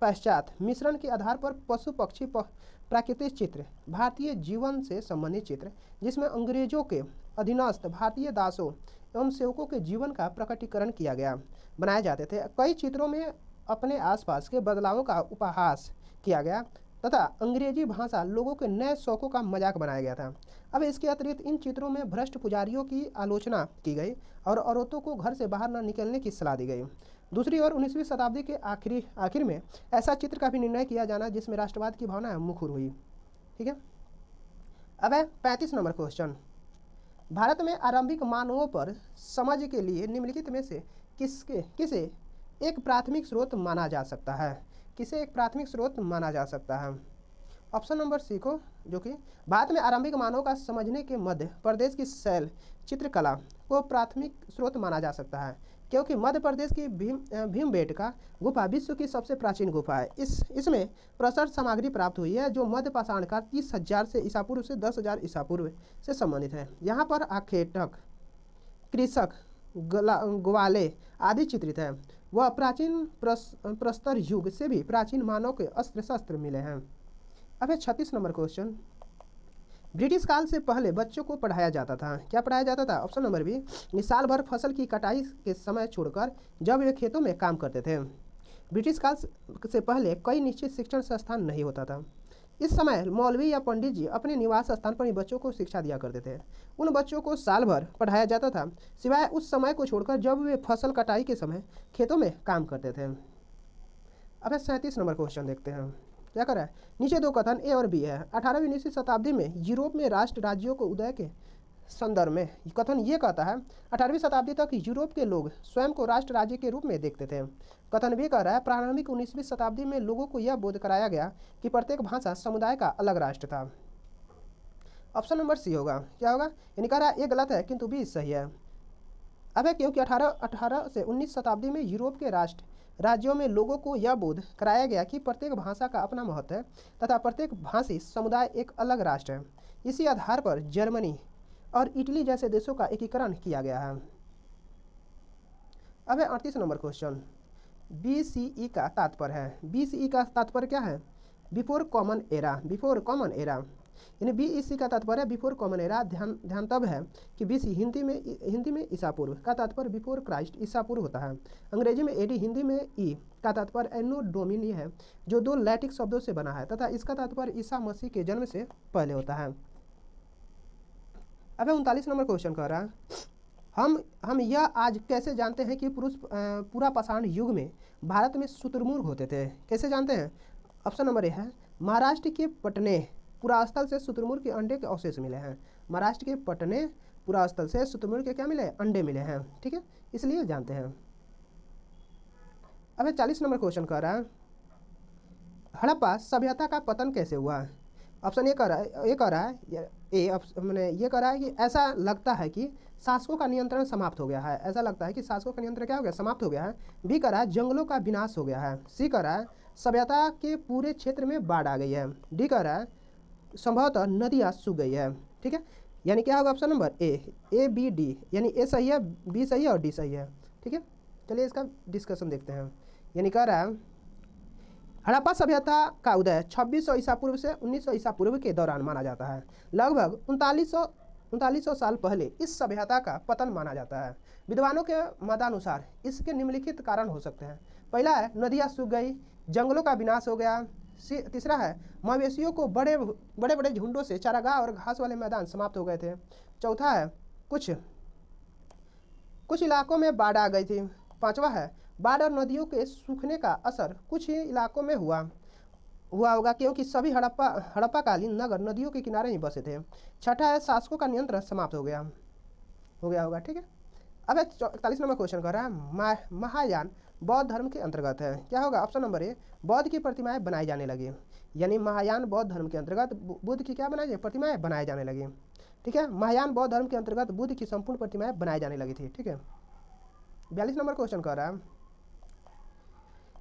पश्चात मिश्रण के आधार पर पशु पक्षी प्राकृतिक चित्र, भारतीय जीवन से संबंधित चित्र, जिसमें अंग्रेजों के अधीनस्थ भारतीय दासों एवं सेवकों के जीवन का प्रकटीकरण किया गया बनाए जाते थे। कई चित्रों में अपने आसपास के बदलावों का उपहास किया गया तथा अंग्रेजी भाषा लोगों के नए शौकों का मजाक बनाया गया था। अब इसके अतिरिक्त इन चित्रों में भ्रष्ट पुजारियों की आलोचना की गई और औरतों को घर से बाहर न निकलने की सलाह दी गई। दूसरी ओर 19वीं शताब्दी के आखिर में ऐसा चित्र का भी निर्णय किया जाना जिसमें राष्ट्रवाद की भावना मुखर हुई। ठीक है, अब है 35 नंबर क्वेश्चन। भारत में आरंभिक मानवों पर समझ के लिए निम्नलिखित में से किसे एक प्राथमिक स्रोत माना जा सकता है? किसे एक प्राथमिक स्रोत माना जा सकता है? ऑप्शन नंबर सी को, जो कि भारत में आरंभिक मानव का समझने के मध्य प्रदेश की शैल चित्रकला को प्राथमिक स्रोत माना जा सकता है, क्योंकि मध्य प्रदेश की भीमबेटका गुफा विश्व की सबसे प्राचीन गुफा है। इसमें प्रसर सामग्री प्राप्त हुई है जो मध्य पाषाण का 30,000 से ईसा पूर्व से 10,000 ईसा पूर्व से संबंधित है। यहाँ पर आखेटक, कृषक, ग्वाले आदि चित्रित है। वह प्राचीन प्रस्तर युग से भी प्राचीन मानव के अस्त्र शस्त्र मिले हैं। अब है 36 नंबर क्वेश्चन। ब्रिटिश काल से पहले बच्चों को पढ़ाया जाता था। क्या पढ़ाया जाता था? ऑप्शन नंबर बी, साल भर फसल की कटाई के समय छोड़कर जब वे खेतों में काम करते थे। ब्रिटिश काल से पहले कई निश्चित शिक्षण संस्थान नहीं होता था। इस समय मौलवी या पंडित जी अपने निवास स्थान पर ही बच्चों को शिक्षा दिया करते थे। उन बच्चों को साल भर पढ़ाया जाता था, सिवाय उस समय को छोड़कर जब वे फसल कटाई के समय खेतों में काम करते थे। अब 37 नंबर क्वेश्चन देखते हैं। क्या कर रहा है? नीचे दो कथन ए और बी है। 18वीं 19वीं शताब्दी में यूरोप में राष्ट्र राज्यों को उदय के संदर्भ में कथन ये कहता है 18वीं शताब्दी तक यूरोप के लोग स्वयं को राष्ट्र राज्य के रूप में देखते थे। कथन भी कह रहा है प्रारंभिक 19वीं शताब्दी में लोगों को यह बोध कराया गया कि प्रत्येक भाषा समुदाय का अलग राष्ट्र था। ऑप्शन नंबर सी होगा। क्या होगा? यानी कह रहा है ये गलत है किंतु बी सही है। अब है क्योंकि 18 से 19 शताब्दी में यूरोप के राज्यों में लोगों को यह बोध कराया गया कि प्रत्येक भाषा का अपना महत्व है तथा प्रत्येक भाषी समुदाय एक अलग राष्ट्र है। इसी आधार पर जर्मनी और इटली जैसे देशों का एकीकरण किया गया है। अब है 38 नंबर क्वेश्चन। BCE का तात्पर्य है। BCE का तात्पर्य क्या है? Before common era. Before common era यानी BEC का तात्पर्य बिफोर कॉमन एरा। ध्यान तब है कि BC हिंदी में ईसा पूर्व का तात्पर्य बिफोर क्राइस्ट ईसा पूर्व होता है। अंग्रेजी में AD, हिंदी में ई का तात्पर्य एनो डोमिनी है जो दो लैटिन शब्दों से बना है तथा इसका तात्पर्य ईसा मसीह के जन्म से पहले होता है। अब 39 नंबर क्वेश्चन कह रहा है हम यह आज कैसे जानते हैं कि पूरा पाषाण युग में भारत में शुतुरमुर्ग होते थे? कैसे जानते हैं? ऑप्शन नंबर ए है महाराष्ट्र के पटने पुरास्थल से शुतुरमुर्ग के अंडे के अवशेष मिले हैं। महाराष्ट्र के पटने पुरास्थल से शुतुरमुर्ग के क्या मिले? अंडे मिले हैं। ठीक है, इसलिए जानते हैं। अब 40 नंबर क्वेश्चन कह रहा है हड़प्पा सभ्यता का पतन कैसे हुआ? ऑप्शन ये कह रहा है कि ऐसा लगता है कि शासकों का नियंत्रण समाप्त हो गया है। ऐसा लगता है कि शासकों का नियंत्रण क्या हो गया? समाप्त हो गया है। बी कह रहा है जंगलों का विनाश हो गया है। सी कह रहा है सभ्यता के पूरे क्षेत्र में बाढ़ आ गई है। डी कह रहा है संभवतः नदियाँ सूख गई है। ठीक है, यानी क्या होगा? Option number A B D, यानी ए सही है, बी सही है और डी सही है। ठीक है, चलिए इसका डिस्कशन देखते हैं। यानी कह रहा है हड़प्पा सभ्यता का उदय 2600 ईसा पूर्व से 1900 ईसा पूर्व के दौरान माना जाता है। लगभग 3900 साल पहले इस सभ्यता का पतन माना जाता है। विद्वानों के मतानुसार इसके निम्नलिखित कारण हो सकते हैं। पहला है नदियाँ सूख गई, जंगलों का विनाश हो गया। तीसरा है मवेशियों को बड़े बड़े झुंडों से चारागाह और घास वाले मैदान समाप्त हो गए थे। चौथा है कुछ इलाकों में बाढ़ आ गई थी। पांचवा है बाढ़ और नदियों के सूखने का असर कुछ ही इलाकों में हुआ होगा क्योंकि सभी हड़प्पाकालीन नगर नदियों के किनारे ही बसे थे। छठा है शासकों का नियंत्रण समाप्त हो गया होगा। ठीक है। अब 41 नंबर क्वेश्चन कर रहा है महायान बौद्ध धर्म के अंतर्गत है। क्या होगा? ऑप्शन नंबर ए, बुद्ध की प्रतिमाएं बनाई जाने लगी। यानी महायान बौद्ध धर्म के अंतर्गत बुद्ध की क्या बनाई प्रतिमाएं बनाए जाने लगी। ठीक है। महायान बौद्ध धर्म के अंतर्गत बुद्ध की संपूर्ण प्रतिमाएं बनाई जाने लगी थी। ठीक है। 42 नंबर क्वेश्चन कर रहा है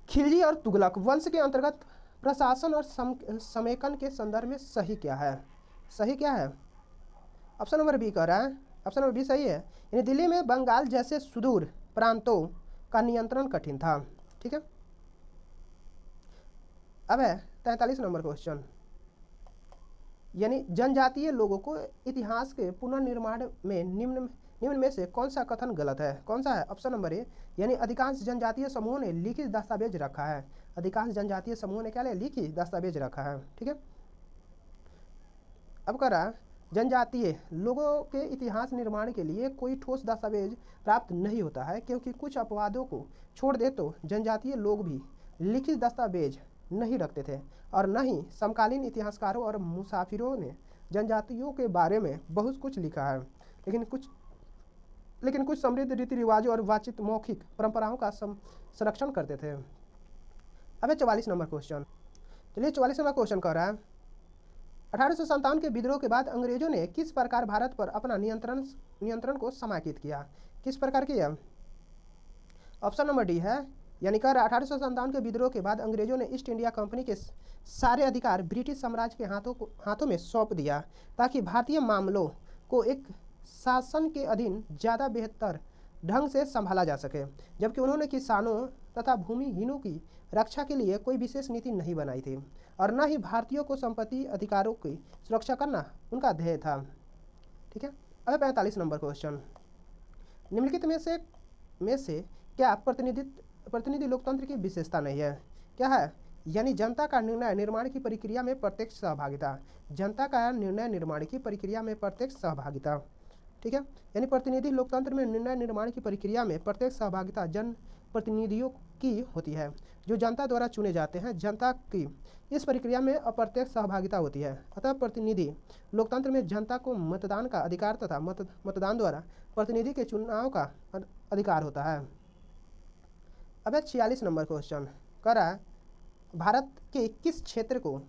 खिलजी और तुगलक वंश के अंतर्गत प्रशासन और समेकन के संदर्भ में सही क्या है? सही क्या है? ऑप्शन नंबर बी कह रहा है, ऑप्शन नंबर बी सही है। यानी दिल्ली में बंगाल जैसे सुदूर प्रांतों का नियंत्रण कठिन था। ठीक है। अब है 43 नंबर क्वेश्चन, यानी जनजातीय लोगों को इतिहास के पुनर्निर्माण में निम्न में से कौन सा कथन गलत है? कौन सा है? ऑप्शन नंबर ए, यानी अधिकांश जनजातीय समूहों ने लिखित दस्तावेज रखा है। अधिकांश जनजातीय समूहों ने क्या लिया? लिखित दस्तावेज रखा है। ठीक है। अब करा जनजातीय लोगों के इतिहास निर्माण के लिए कोई ठोस दस्तावेज प्राप्त नहीं होता है क्योंकि कुछ अपवादों को छोड़ दे तो जनजातीय लोग भी लिखित दस्तावेज नहीं रखते थे और न ही समकालीन इतिहासकारों और मुसाफिरों ने जनजातियों के बारे में बहुत कुछ लिखा है। लेकिन कुछ समृद्ध रीति रिवाजों और वाचित मौखिक परंपराओं का संरक्षण करते थे। अब 44 नंबर क्वेश्चन, चलिए 44 नंबर क्वेश्चन कह रहा है 1857 के विद्रोह के बाद अंग्रेजों ने किस प्रकार भारत पर अपना नियंत्रण को समाहित किया? किस प्रकार किया? ऑप्शन नंबर डी है, यानी कह रहा 1857 के विद्रोह के बाद अंग्रेजों ने ईस्ट इंडिया कंपनी के सारे अधिकार ब्रिटिश साम्राज्य के हाथों में सौंप दिया ताकि भारतीय मामलों को एक शासन के अधीन ज़्यादा बेहतर ढंग से संभाला जा सके, जबकि उन्होंने किसानों तथा भूमिहीनों की रक्षा के लिए कोई विशेष नीति नहीं बनाई थी और न ही भारतीयों को संपत्ति अधिकारों की सुरक्षा करना उनका ध्येय था। ठीक है। अब 45 नंबर क्वेश्चन, निम्नलिखित में से क्या प्रतिनिधि लोकतंत्र की विशेषता नहीं है? क्या है? यानी जनता का निर्णय निर्माण की प्रक्रिया में प्रत्यक्ष सहभागिता। जनता का निर्णय निर्माण की प्रक्रिया में प्रत्यक्ष सहभागिता। ठीक है। यानी प्रतिनिधि लोकतंत्र में निर्णय निर्माण की प्रक्रिया में प्रत्यक्ष सहभागिता जन प्रतिनिधियों की होती है जो जनता द्वारा चुने जाते हैं। जनता की इस प्रक्रिया में अप्रत्यक्ष सहभागिता होती है। अतः प्रतिनिधि लोकतंत्र में जनता को मतदान का अधिकार तथा मतदान द्वारा प्रतिनिधि के चुनाव का अधिकार होता है। अब 46 नंबर क्वेश्चन करा भारत के किस क्षेत्र को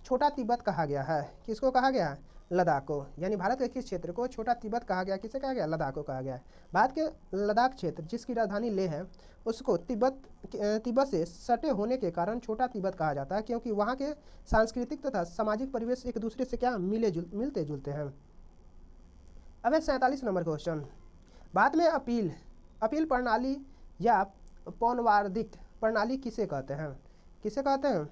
छोटा तिब्बत कहा गया है? किसको कहा गया है? लद्दाख को। यानी भारत के किस क्षेत्र को छोटा तिब्बत कहा गया? किसे कहा गया? लद्दाख को कहा गया है। भारत के लद्दाख क्षेत्र जिसकी राजधानी लेह है उसको तिब्बत से सटे होने के कारण छोटा तिब्बत कहा जाता है क्योंकि वहाँ के सांस्कृतिक तथा सामाजिक परिवेश एक दूसरे से क्या मिलते जुलते हैं। अब 47 नंबर क्वेश्चन, भारत में अपील प्रणाली या पौनवार्दिक प्रणाली किसे कहते हैं? किसे कहते हैं?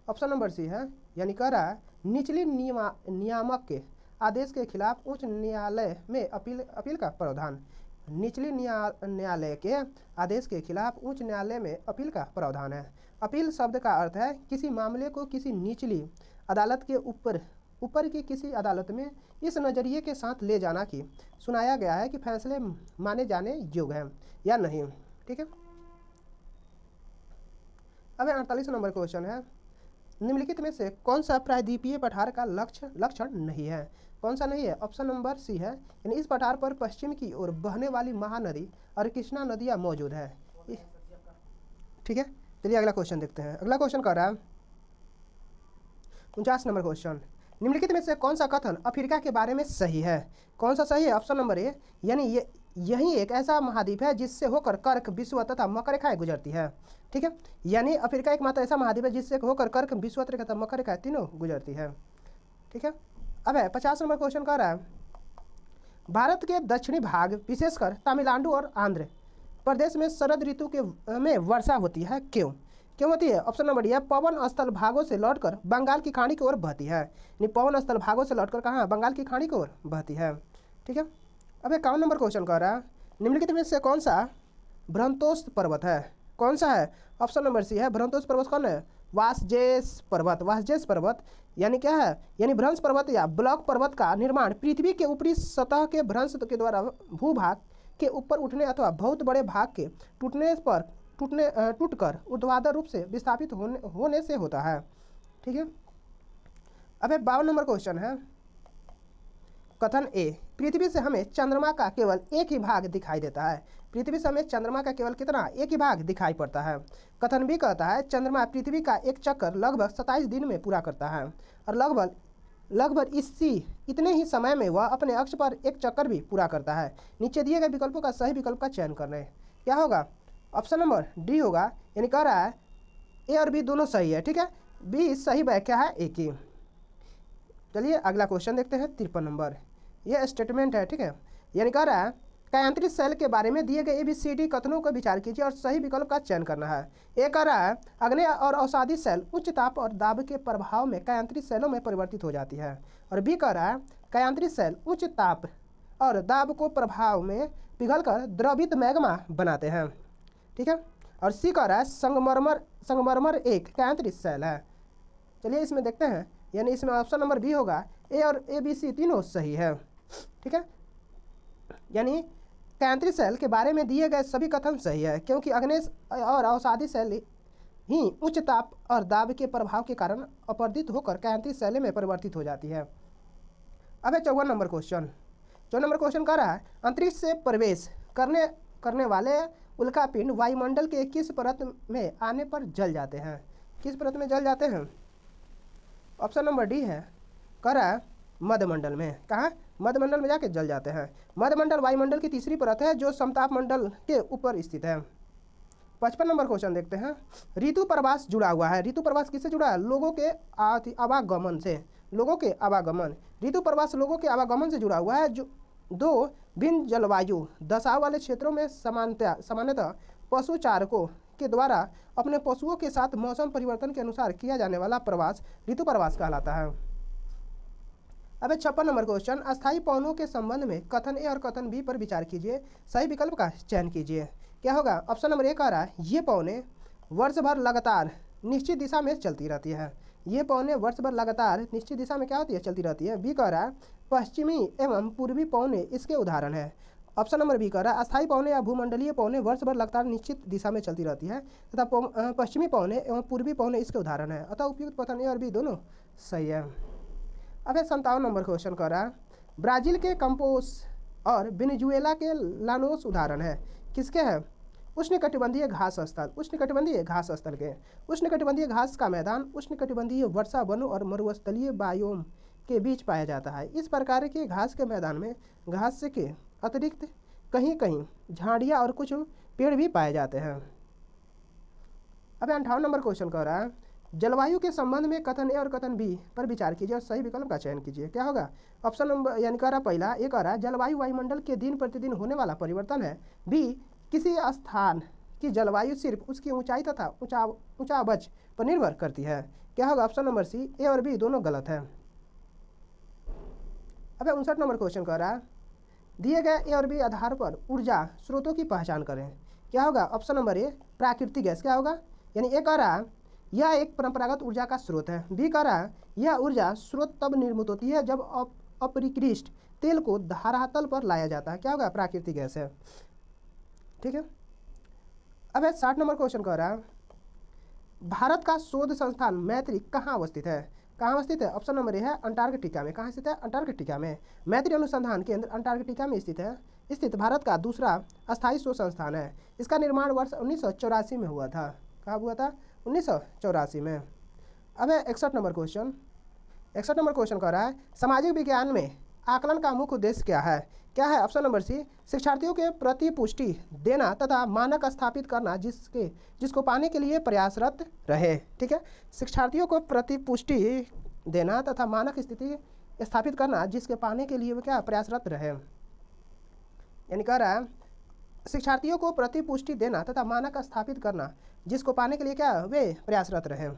ऑप्शन नंबर सी है, यानी कह रहा है निचली नियामक के आदेश के खिलाफ उच्च न्यायालय में अपील का प्रावधान। निचली न्यायालय के आदेश के खिलाफ उच्च न्यायालय में अपील का प्रावधान है। अपील शब्द का अर्थ है किसी मामले को किसी निचली अदालत के ऊपर की किसी अदालत में इस नज़रिए के साथ ले जाना कि सुनाया गया है कि फैसले माने जाने योग्य हैं या नहीं। ठीक है। अब 48 नंबर क्वेश्चन है, निम्नलिखित में से कौन सा प्रायद्वीपीय पठार का लक्षण नहीं है? कौन सा नहीं है? ऑप्शन नंबर सी है, यानी इस पठार पर पश्चिम की ओर बहने वाली महानदी और कृष्णा नदियाँ मौजूद है। ठीक है। चलिए अगला क्वेश्चन देखते हैं। अगला क्वेश्चन कर रहा है 49 नंबर क्वेश्चन, निम्नलिखित में से कौन सा कथन अफ्रीका के बारे में सही है? कौन सा सही है? ऑप्शन नंबर ए, यानी यही एक ऐसा महाद्वीप है जिससे होकर कर्क, विषुवत तथा मकर रेखाएं गुजरती है। ठीक है। यानी अफ्रीका एकमात्र ऐसा महाद्वीप है जिससे होकर कर्क, विषुवत रेखा तथा मकर रेखाएं तीनों गुजरती है। ठीक है। अब 50 नंबर क्वेश्चन कह रहा है भारत के दक्षिणी भाग विशेषकर तमिलनाडु और आंध्र प्रदेश में शरद ऋतु में वर्षा होती है। क्यों होती है? ऑप्शन नंबर डी, पवन स्थल भागों से लौटकर बंगाल की खाड़ी की ओर बहती है। यानी पवन स्थल भागों से लौटकर कहाँ? बंगाल की खाड़ी की ओर बहती है। ठीक है। अब 51 नंबर क्वेश्चन कह रहा है निम्नलिखित में से कौन सा भ्रंतोस पर्वत है? कौन सा है? ऑप्शन नंबर सी है, भ्रंतोस पर्वत कौन है? वासजेस पर्वत यानी क्या है? यानी भ्रंश पर्वत या ब्लॉक पर्वत का निर्माण पृथ्वी के ऊपरी सतह के भ्रंश के द्वारा भूभाग के ऊपर उठने अथवा बहुत बड़े भाग के टूटने पर टूटकर ऊर्ध्वाधर रूप से विस्थापित होने से होता है। ठीक है। अब 52 नंबर क्वेश्चन है, कथन ए, पृथ्वी से हमें चंद्रमा का केवल एक ही भाग दिखाई देता है। पृथ्वी से हमें चंद्रमा का केवल कितना, एक ही भाग दिखाई पड़ता है। कथन बी कहता है, चंद्रमा पृथ्वी का एक चक्कर लगभग 27 दिन में पूरा करता है और लगभग इतने ही समय में वह अपने अक्ष पर एक चक्कर भी पूरा करता है। नीचे दिए गए विकल्पों का सही विकल्प का चयन करना है। क्या होगा? ऑप्शन नंबर डी होगा, यानी कह रहा है ए और बी दोनों सही है। ठीक है, बी सही व्याख्या है ए की। चलिए अगला क्वेश्चन देखते हैं, 53 नंबर। यह स्टेटमेंट है। ठीक है, यानी कह रहा है कायांतरित सेल के बारे में दिए गए ABCD कथनों का विचार कीजिए और सही विकल्प का चयन करना है। ए कह रहा है अग्नेय और अवसादी सेल उच्च ताप और दाब के प्रभाव में कायांतरित सेलों में परिवर्तित हो जाती है। और बी कह रहा है कायांतरित सेल उच्च ताप और दाब को प्रभाव में पिघलकर द्रवित मैग्मा बनाते हैं। ठीक है, और सी कह रहा है संगमरमर एक कायांतरित सेल है। चलिए इसमें देखते हैं, यानी इसमें ऑप्शन नंबर बी होगा, ए और ABC तीनों सही है। ठीक है, यानी कायांतरित सेल के बारे में दिए गए सभी कथन सही है, क्योंकि अग्नेय और अवसादी सेल ही उच्च ताप और दाब के प्रभाव के कारण अपवर्तित होकर कायांतरित सेल में परिवर्तित हो जाती है। अब 54 नंबर क्वेश्चन। 54 नंबर क्वेश्चन कह रहा है अंतरिक्ष से प्रवेश करने वाले उल्कापिंड वायुमंडल के किस परत में आने पर जल जाते हैं? किस परत में जल जाते हैं? ऑप्शन नंबर डी है, कह रहा है मध्यमंडल में। कहाँ? मध्यमंडल में जाके जल जाते हैं। मध्यमंडल वायुमंडल की तीसरी परत है जो समताप मंडल के ऊपर स्थित है। 55 नंबर क्वेश्चन देखते हैं, ऋतु प्रवास जुड़ा हुआ है। ऋतु प्रवास किससे जुड़ा है? लोगों के आवागमन से। लोगों के आवागमन, ऋतु प्रवास लोगों के आवागमन से जुड़ा हुआ है, जो दो भिन्न जलवायु दशा वाले क्षेत्रों में सामान्यतः पशु चारकों के द्वारा अपने पशुओं के साथ मौसम परिवर्तन के अनुसार किया जाने वाला प्रवास ऋतु प्रवास कहलाता है। अब 56 नंबर क्वेश्चन, अस्थायी पवनों के संबंध में कथन ए और कथन बी पर विचार कीजिए, सही विकल्प का चयन कीजिए। क्या होगा? ऑप्शन नंबर ए कह रहा है ये पवनें वर्ष भर लगातार निश्चित दिशा में चलती रहती है। ये पवनें वर्ष भर लगातार निश्चित दिशा में क्या होती है? चलती रहती है। बी कह रहा है पश्चिमी एवं पूर्वी पवनें इसके उदाहरण है। ऑप्शन नंबर बी कह रहा है अस्थायी पवनें या भूमंडलीय पवनें वर्ष भर लगातार निश्चित दिशा में चलती रहती है तथा पश्चिमी पवनें एवं पूर्वी पवनें इसके उदाहरण है। अतः उपयुक्त कथन ए और बी दोनों सही है। अब 57 नंबर क्वेश्चन कह रहा है ब्राजील के कंपोस और वेनेजुएला के लानोस उदाहरण है। किसके हैं? उष्णकटिबंधीय घास स्थल। उष्णकटिबंधीय घास स्थल के उष्णकटिबंधीय घास का मैदान उष्णकटिबंधीय वर्षा वनों और मरुस्थलीय बायोम के बीच पाया जाता है। इस प्रकार के घास के मैदान में घास के अतिरिक्त कहीं कहीं झाड़ियाँ और कुछ पेड़ भी पाए जाते हैं। अब 58 नंबर क्वेश्चन कह रहा है जलवायु के संबंध में कथन ए और कथन बी पर विचार कीजिए और सही विकल्प का चयन कीजिए। क्या होगा? ऑप्शन नंबर यानी कह रहा पहला ए कह रहा है जलवायु वायुमंडल के दिन प्रतिदिन होने वाला परिवर्तन है। बी किसी स्थान की जलवायु सिर्फ उसकी ऊंचाई तथा ऊंचावच पर निर्भर करती है। क्या होगा? ऑप्शन नंबर सी, ए और बी दोनों गलत है। अब 59 नंबर क्वेश्चन कह रहा है दिए गए ए और बी आधार पर ऊर्जा स्रोतों की पहचान करें। क्या होगा? ऑप्शन नंबर ए प्राकृतिक गैस। क्या होगा? यानी ए कह रहा है यह एक परंपरागत ऊर्जा का स्रोत है। बी कह रहा है यह ऊर्जा स्रोत तब निर्मित होती है जब अपरिकृष्ट तेल को धरातल पर लाया जाता है। क्या होगा? प्राकृतिक गैस है। ठीक है। अब 60 नंबर क्वेश्चन कह रहा है भारत का शोध संस्थान मैत्री कहाँ अवस्थित है? कहाँ अवस्थित है? ऑप्शन नंबर ए है अंटार्कटिका में। कहाँ स्थित है? अंटार्कटिका में। मैत्री अनुसंधान केंद्र अंटार्कटिका में स्थित भारत का दूसरा अस्थायी शोध संस्थान है। इसका निर्माण वर्ष 1984 में हुआ था। कहाँ हुआ था? 1984 में। अब 61 नंबर क्वेश्चन। 61 नंबर क्वेश्चन कह रहा है सामाजिक विज्ञान में आकलन का मुख्य उद्देश्य क्या है? क्या है? ऑप्शन नंबर सी, शिक्षार्थियों के प्रति पुष्टि देना तथा मानक स्थापित करना जिसको पाने के लिए प्रयासरत रहे। ठीक है, शिक्षार्थियों को प्रति पुष्टि देना तथा मानक स्थिति स्थापित करना जिसके पाने के लिए वो क्या प्रयासरत रहे। यानी कह रहा है शिक्षार्थियों को प्रति पुष्टि देना तथा मानक स्थापित करना जिसको पाने के लिए क्या वे प्रयासरत रहे।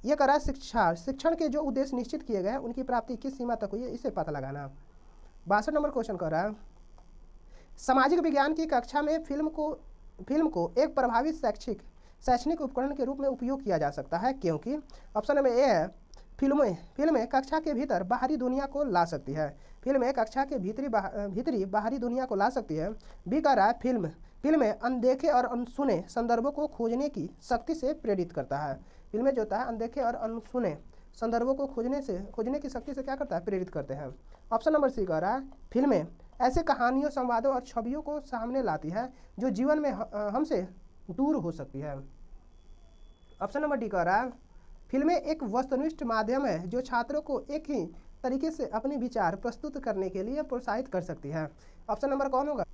ये कह रहा है शिक्षण के जो उद्देश्य निश्चित किए गए हैं उनकी प्राप्ति किस सीमा तक हुई है इसे पता लगाना। 62 नंबर क्वेश्चन कर रहा है सामाजिक विज्ञान की कक्षा में फिल्म को एक प्रभावी शैक्षणिक उपकरण के रूप में उपयोग किया जा सकता है क्योंकि ऑप्शन नंबर ए है फिल्में कक्षा के भीतर बाहरी दुनिया को ला सकती है। फिल्में कक्षा के भीतरी बाहरी दुनिया को ला सकती है। बी कह रहा है फिल्में अनदेखे और अनसुने संदर्भों को खोजने की शक्ति से प्रेरित करता है। फिल्में जो होता है अनदेखे और अनसुने संदर्भों को खोजने की शक्ति से क्या करता है, प्रेरित करते हैं। ऑप्शन नंबर सी कह रहा है फिल्में ऐसे कहानियों, संवादों और छवियों को सामने लाती है जो जीवन में हमसे दूर हो सकती है। ऑप्शन नंबर डी कह रहा है फिल्में एक वस्तुनिष्ठ माध्यम है जो छात्रों को एक ही तरीके से अपने विचार प्रस्तुत करने के लिए प्रोत्साहित कर सकती है। ऑप्शन नंबर कौन होगा,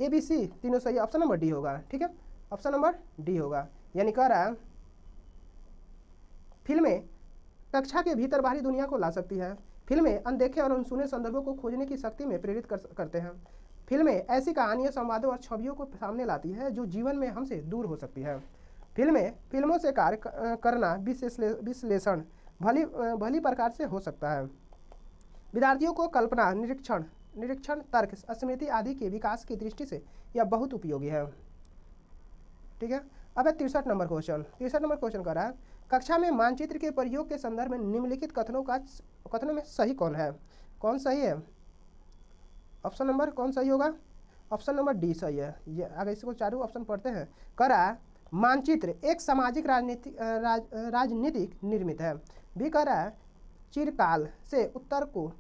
ए बी सी तीनों सही, ऑप्शन नंबर डी होगा। ठीक है, ऑप्शन नंबर डी होगा। यानी कह रहा है फिल्में कक्षा के भीतर बाहरी दुनिया को ला सकती है। फिल्में अनदेखे और अनसुने संदर्भों को खोजने की शक्ति में प्रेरित करते हैं। फिल्में ऐसी कहानियों, संवादों और छवियों को सामने लाती है जो जीवन में हमसे दूर हो सकती है। फिल्मों से कार्य करना विश्लेषण भली प्रकार से हो सकता है। विद्यार्थियों को कल्पना, निरीक्षण, तर्क, स्मृति आदि के विकास की दृष्टि से यह बहुत उपयोगी है। ठीक है, अब है 63 नंबर क्वेश्चन कर रहा है कक्षा में मानचित्र के प्रयोग के संदर्भ में निम्नलिखित कथनों में सही कौन है, कौन सही है? ऑप्शन नंबर कौन सही होगा? ऑप्शन नंबर डी सही है। ये आगे इसको चारों ऑप्शन पढ़ते हैं। करा मानचित्र एक सामाजिक राजनीतिक निर्मित है। बी कह रहा है चिरकाल से उत्तर को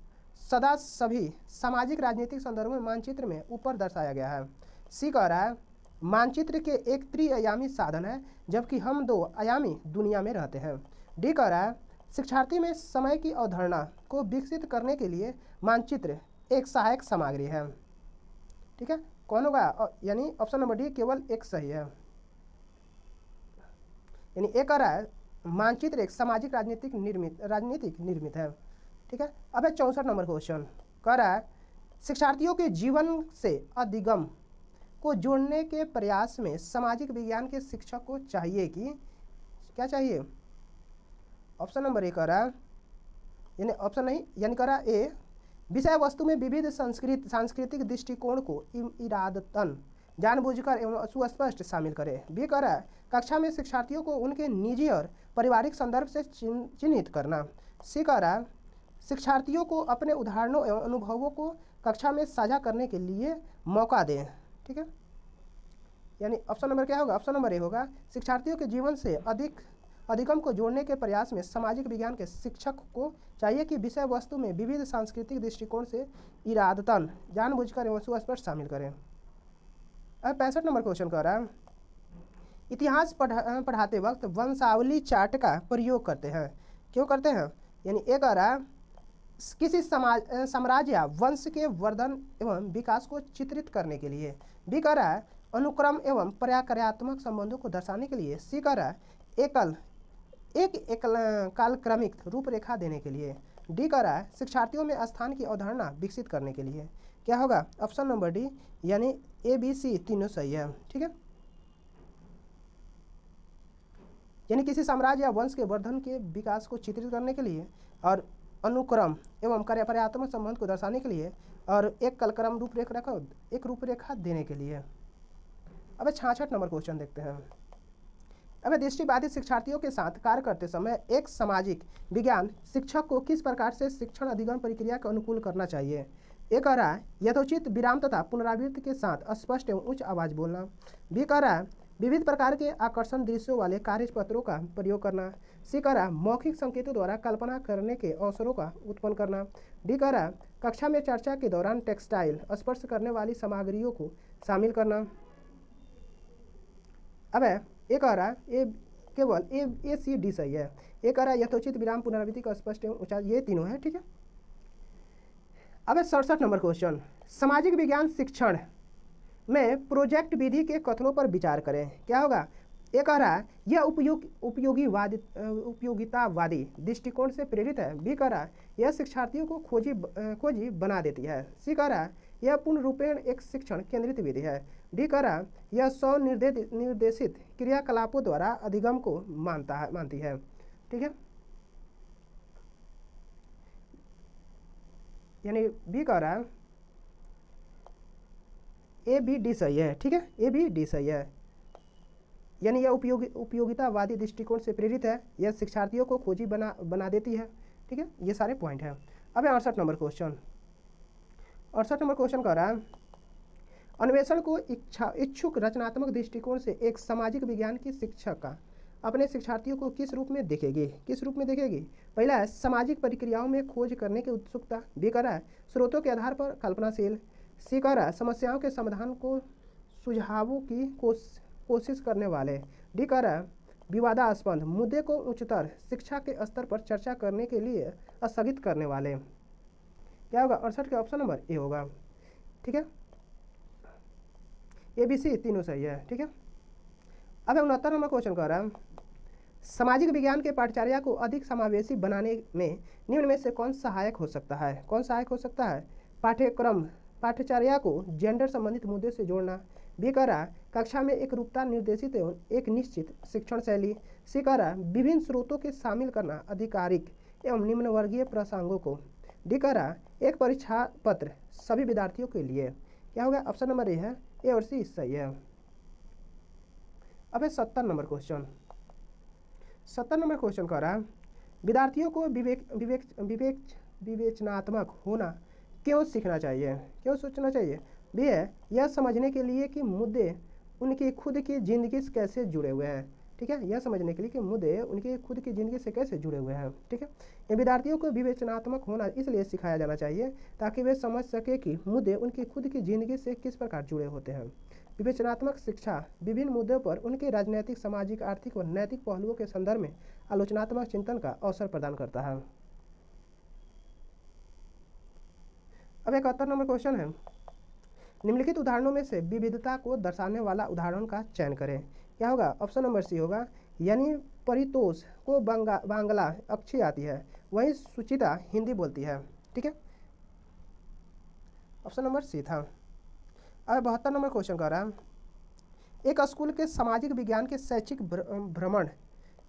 सदा सभी सामाजिक राजनीतिक संदर्भों में मानचित्र में ऊपर दर्शाया गया है। सी कह रहा है मानचित्र के एक त्रिआयामी साधन है जबकि हम 2 आयामी दुनिया में रहते हैं। डी कह रहा है शिक्षार्थी में समय की अवधारणा को विकसित करने के लिए मानचित्र एक सहायक सामग्री है। ठीक है, कौन होगा? यानी ऑप्शन नंबर डी केवल एक सही है। यानी ए कह रहा है मानचित्र एक सामाजिक राजनीतिक निर्मित है। ठीक है, अब है 64 नंबर क्वेश्चन। कह रहा है शिक्षार्थियों के जीवन से अधिगम को जोड़ने के प्रयास में सामाजिक विज्ञान के शिक्षक को चाहिए कि क्या चाहिए? ऑप्शन नंबर ए कह रहा है, यानी ऑप्शन नहीं, यानी कह रहा है ए विषय वस्तु में विविध सांस्कृतिक दृष्टिकोण को इरादतन जानबूझकर एवं सुस्पष्ट शामिल करें। बी कह रहा है कक्षा में शिक्षार्थियों को उनके निजी और पारिवारिक संदर्भ से चिन्हित करना। सी कह रहा है शिक्षार्थियों को अपने उदाहरणों एवं अनुभवों को कक्षा में साझा करने के लिए मौका दें। ठीक है, यानी ऑप्शन नंबर क्या होगा? ऑप्शन नंबर ए होगा शिक्षार्थियों के जीवन से अधिगम को जोड़ने के प्रयास में सामाजिक विज्ञान के शिक्षक को चाहिए कि विषय वस्तु में विविध सांस्कृतिक दृष्टिकोण से इरादतन जानबूझकर एवं सुस्पष्ट शामिल करें। अब 65 नंबर क्वेश्चन कह रहा है इतिहास पढ़ाते वक्त वंशावली चार्ट का प्रयोग करते हैं। क्यों करते हैं? यानी ए कह रहा है किसी साम्राज्य या वंश के वर्धन एवं विकास को चित्रित करने के लिए। बी कह रहा है अनुक्रम एवं पर्यायात्मक संबंधों को दर्शाने के लिए। सी कह रहा है एक कालक्रमिक रूपरेखा देने के लिए। डी कह रहा है शिक्षार्थियों में स्थान की अवधारणा विकसित करने के लिए। क्या होगा? ऑप्शन नंबर डी, यानी ए बी सी तीनों सही है। ठीक है, यानी किसी साम्राज्य या वंश के वर्धन के विकास को चित्रित करने के लिए और अनुक्रम एवं पर्यायात्मक संबंध को दर्शाने के लिए और एक कालक्रम रूपरेखा देने के लिए। अब 66 नंबर क्वेश्चन देखते हैं। अब दृष्टिबाधित शिक्षार्थियों के साथ कार्य करते समय एक सामाजिक विज्ञान शिक्षक को किस प्रकार से शिक्षण अधिगम प्रक्रिया का अनुकूल करना चाहिए? ए कह रहा है यथोचित विराम तथा पुनरावृत्ति के साथ स्पष्ट एवं उच्च आवाज बोलना। बी कह रहा है विविध प्रकार के आकर्षण दृश्यों वाले कार्यपत्रों का प्रयोग करना। सी कह रहा है मौखिक संकेतों द्वारा कल्पना करने के अवसरों का उत्पन्न करना। डी कह रहा है कक्षा में चर्चा के दौरान टेक्सटाइल स्पर्श करने वाली सामग्रियों को शामिल करना। अब ए कह रहा है केवल ए सी डी सही है। ए कह रहा है यथोचित विराम पुनरावृत्ति का स्पष्ट एवं ऊंचा, ये तीनों है। ठीक है, अब 67 नंबर क्वेश्चन सामाजिक विज्ञान शिक्षण में प्रोजेक्ट विधि के कथनों पर विचार करें। क्या होगा? ये कह रहा है यह उपयोगितावादी दृष्टिकोण से प्रेरित है। बी कह रहा है यह शिक्षार्थियों को खोजी बना देती है। सी कह रहा है यह पूर्ण रूपेण एक शिक्षण केंद्रित विधि है। डी कह रहा है यह निर्देशित क्रियाकलापों द्वारा अधिगम को मानती है। ठीक है, यानी बी कह रहा है ए बी डी सही है। ठीक है, ए बी डी सही है, यानी यह उपयोगितावादी दृष्टिकोण से प्रेरित है। यह शिक्षार्थियों को खोजी बना देती है। ठीक है, ये सारे पॉइंट हैं। अब 68 नंबर क्वेश्चन कह रहा है अन्वेषण को इच्छुक रचनात्मक दृष्टिकोण से एक सामाजिक विज्ञान की शिक्षिका अपने शिक्षार्थियों को किस रूप में देखेगी? किस रूप में देखेगी? पहला है सामाजिक प्रक्रियाओं में खोज करने की उत्सुकता। बी कह रहा है स्रोतों के आधार पर कल्पनाशील। सी कह रहा है समस्याओं के समाधान को सुझावों की कोशिश करने वाले। डी कह रहा है विवादास्पद मुद्दे को उच्चतर शिक्षा के स्तर पर चर्चा करने के लिए स्थगित करने वाले। क्या होगा? 68 के ऑप्शन नंबर ए होगा। ठीक है, ए बी सी तीनों सही है। ठीक है, अब 69 नंबर क्वेश्चन कर रहा है सामाजिक विज्ञान के पाठ्यचर्या को अधिक समावेशी बनाने में निम्न में से कौन सहायक हो सकता है? कौन सहायक हो सकता है? पाठ्यचर्या को जेंडर संबंधित मुद्दे से जोड़ना। बी कह रहा है कक्षा में एक रूपता निर्देशित एवं एक निश्चित शिक्षण शैली। सी कह रहा है विभिन्न स्रोतों के शामिल करना आधिकारिक एवं निम्न वर्गीय प्रसंगों को। डी कह रहा एक परीक्षा पत्र सभी विद्यार्थियों के लिए। क्या होगा? ऑप्शन नंबर ए है, ए और सी सही है। अब है 70 नंबर क्वेश्चन। 70 नंबर क्वेश्चन कह रहा है विद्यार्थियों को विवेचनात्मक होना क्यों सीखना चाहिए? क्यों सोचना चाहिए? बी है यह समझने के लिए कि मुद्दे उनकी खुद की ज़िंदगी से कैसे जुड़े हुए हैं। ठीक है, यह समझने के लिए कि मुद्दे उनकी खुद की ज़िंदगी से कैसे जुड़े हुए हैं। ठीक है, ये विद्यार्थियों को विवेचनात्मक होना इसलिए सिखाया जाना चाहिए ताकि वे समझ सके कि मुद्दे उनकी खुद की ज़िंदगी से किस प्रकार जुड़े होते हैं। विवेचनात्मक शिक्षा विभिन्न मुद्दों पर उनके राजनैतिक, सामाजिक, आर्थिक व नैतिक पहलुओं के संदर्भ में आलोचनात्मक चिंतन का अवसर प्रदान करता है। अब 71 नंबर क्वेश्चन है निम्नलिखित उदाहरणों में से विविधता को दर्शाने वाला उदाहरण का चयन करें। क्या होगा? ऑप्शन नंबर सी होगा यानी परितोष को बांग्ला अच्छी आती है, वहीं सुचिता हिंदी बोलती है। ठीक है, ऑप्शन नंबर सी था। अब 72 नंबर क्वेश्चन कर रहा है एक स्कूल के सामाजिक विज्ञान के शैक्षिक भ्रमण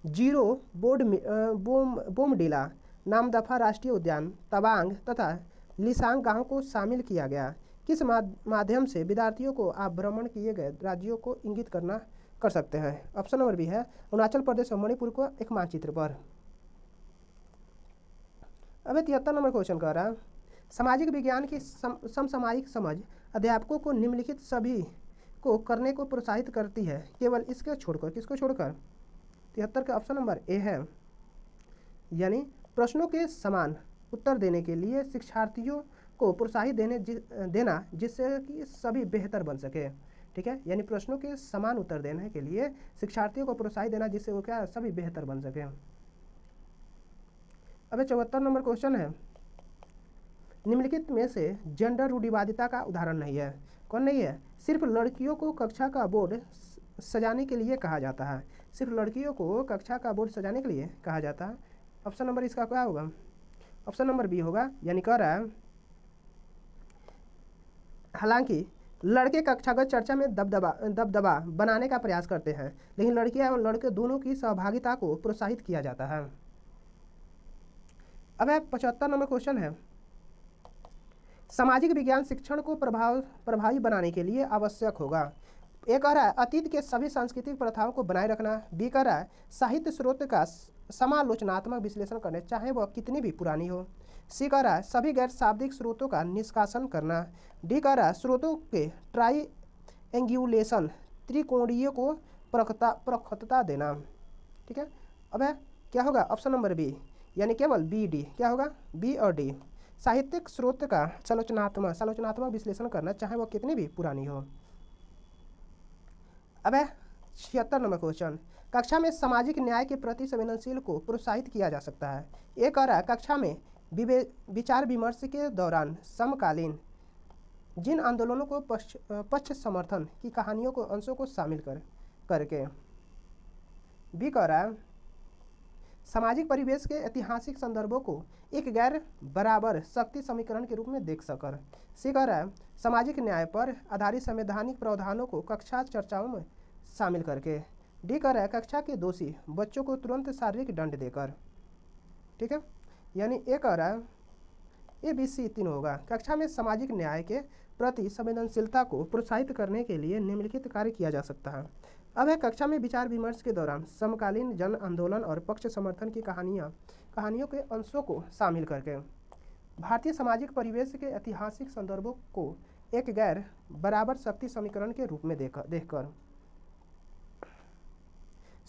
जीरो बोमडीला, नामदफा राष्ट्रीय उद्यान, तवांग तथा लिसांग गांव को शामिल किया गया। किस माध्यम से विद्यार्थियों को आप भ्रमण किए गए राज्यों को इंगित कर सकते हैं? ऑप्शन नंबर बी है अरुणाचल प्रदेश और मणिपुर को एक मानचित्र पर। अब 73 नंबर क्वेश्चन कर रहा है सामाजिक विज्ञान की समसामयिक समझ अध्यापकों को निम्नलिखित सभी को करने को प्रोत्साहित करती है केवल इसके छोड़कर। किसको छोड़कर? 73 का ऑप्शन नंबर ए है यानी प्रश्नों के समान उत्तर देने के लिए शिक्षार्थियों को प्रोत्साहित देना जिससे कि सभी बेहतर बन सके। ठीक है, यानी प्रश्नों के समान उत्तर देने के लिए शिक्षार्थियों को प्रोत्साहित देना जिससे वो क्या सभी बेहतर बन सके। अब 74 नंबर क्वेश्चन है निम्नलिखित में से जेंडर रूढ़िवादिता का उदाहरण नहीं है। कौन नहीं है? सिर्फ लड़कियों को कक्षा का बोर्ड सजाने के लिए कहा जाता है। सिर्फ लड़कियों को कक्षा का बोर्ड सजाने के लिए कहा जाता है। ऑप्शन नंबर इसका क्या होगा? ऑप्शन नंबर बी होगा यानी कह रहा है हालांकि लड़के कक्षागत चर्चा में दबदबा बनाने का प्रयास करते हैं लेकिन लड़कियां और लड़के दोनों की सहभागिता को प्रोत्साहित किया जाता है। अब 75 नंबर क्वेश्चन है सामाजिक विज्ञान शिक्षण को प्रभावी बनाने के लिए आवश्यक होगा। ए कह रहा है अतीत के सभी सांस्कृतिक प्रथाओं को बनाए रखना। बी कह रहा है साहित्य स्रोत का समालोचनात्मक विश्लेषण करने चाहे वह कितनी भी पुरानी हो। सी कह रहा है सभी गैर शाब्दिक स्रोतों का निष्कासन करना। डी कह रहा है स्रोतों के ट्राईएंगुलेशन त्रिकोणीय को प्रखरता देना। ठीक है, अब क्या होगा? ऑप्शन नंबर बी यानी केवल बी डी। क्या होगा? बी और डी साहित्यिक स्रोत का समालोचनात्मक विश्लेषण करना चाहे वह कितनी भी पुरानी हो। अब 76 नंबर क्वेश्चन कक्षा में सामाजिक न्याय के प्रति संवेदनशील को प्रोत्साहित किया जा सकता है। ये कह रहा है कक्षा में विचार विमर्श के दौरान समकालीन जिन आंदोलनों को पक्ष समर्थन की कहानियों को अंशों को शामिल करके। बी कह रहा है सामाजिक परिवेश के ऐतिहासिक संदर्भों को एक गैर बराबर शक्ति समीकरण के रूप में देख सकर। सी कह रहा है सामाजिक न्याय पर आधारित संवैधानिक प्रावधानों को कक्षा चर्चाओं में शामिल करके। डी कह रहा है कक्षा के दोषी बच्चों को तुरंत शारीरिक दंड देकर। ठीक है, यानी ए कह रहा है ए बी सी तीन होगा कक्षा में सामाजिक न्याय के प्रति संवेदनशीलता को प्रोत्साहित करने के लिए निम्नलिखित कार्य किया जा सकता है। अब है कक्षा में विचार विमर्श के दौरान समकालीन जन आंदोलन और पक्ष समर्थन की कहानियों के अंशों को शामिल करके भारतीय सामाजिक परिवेश के ऐतिहासिक संदर्भों को एक गैर बराबर शक्ति समीकरण के रूप में देखकर।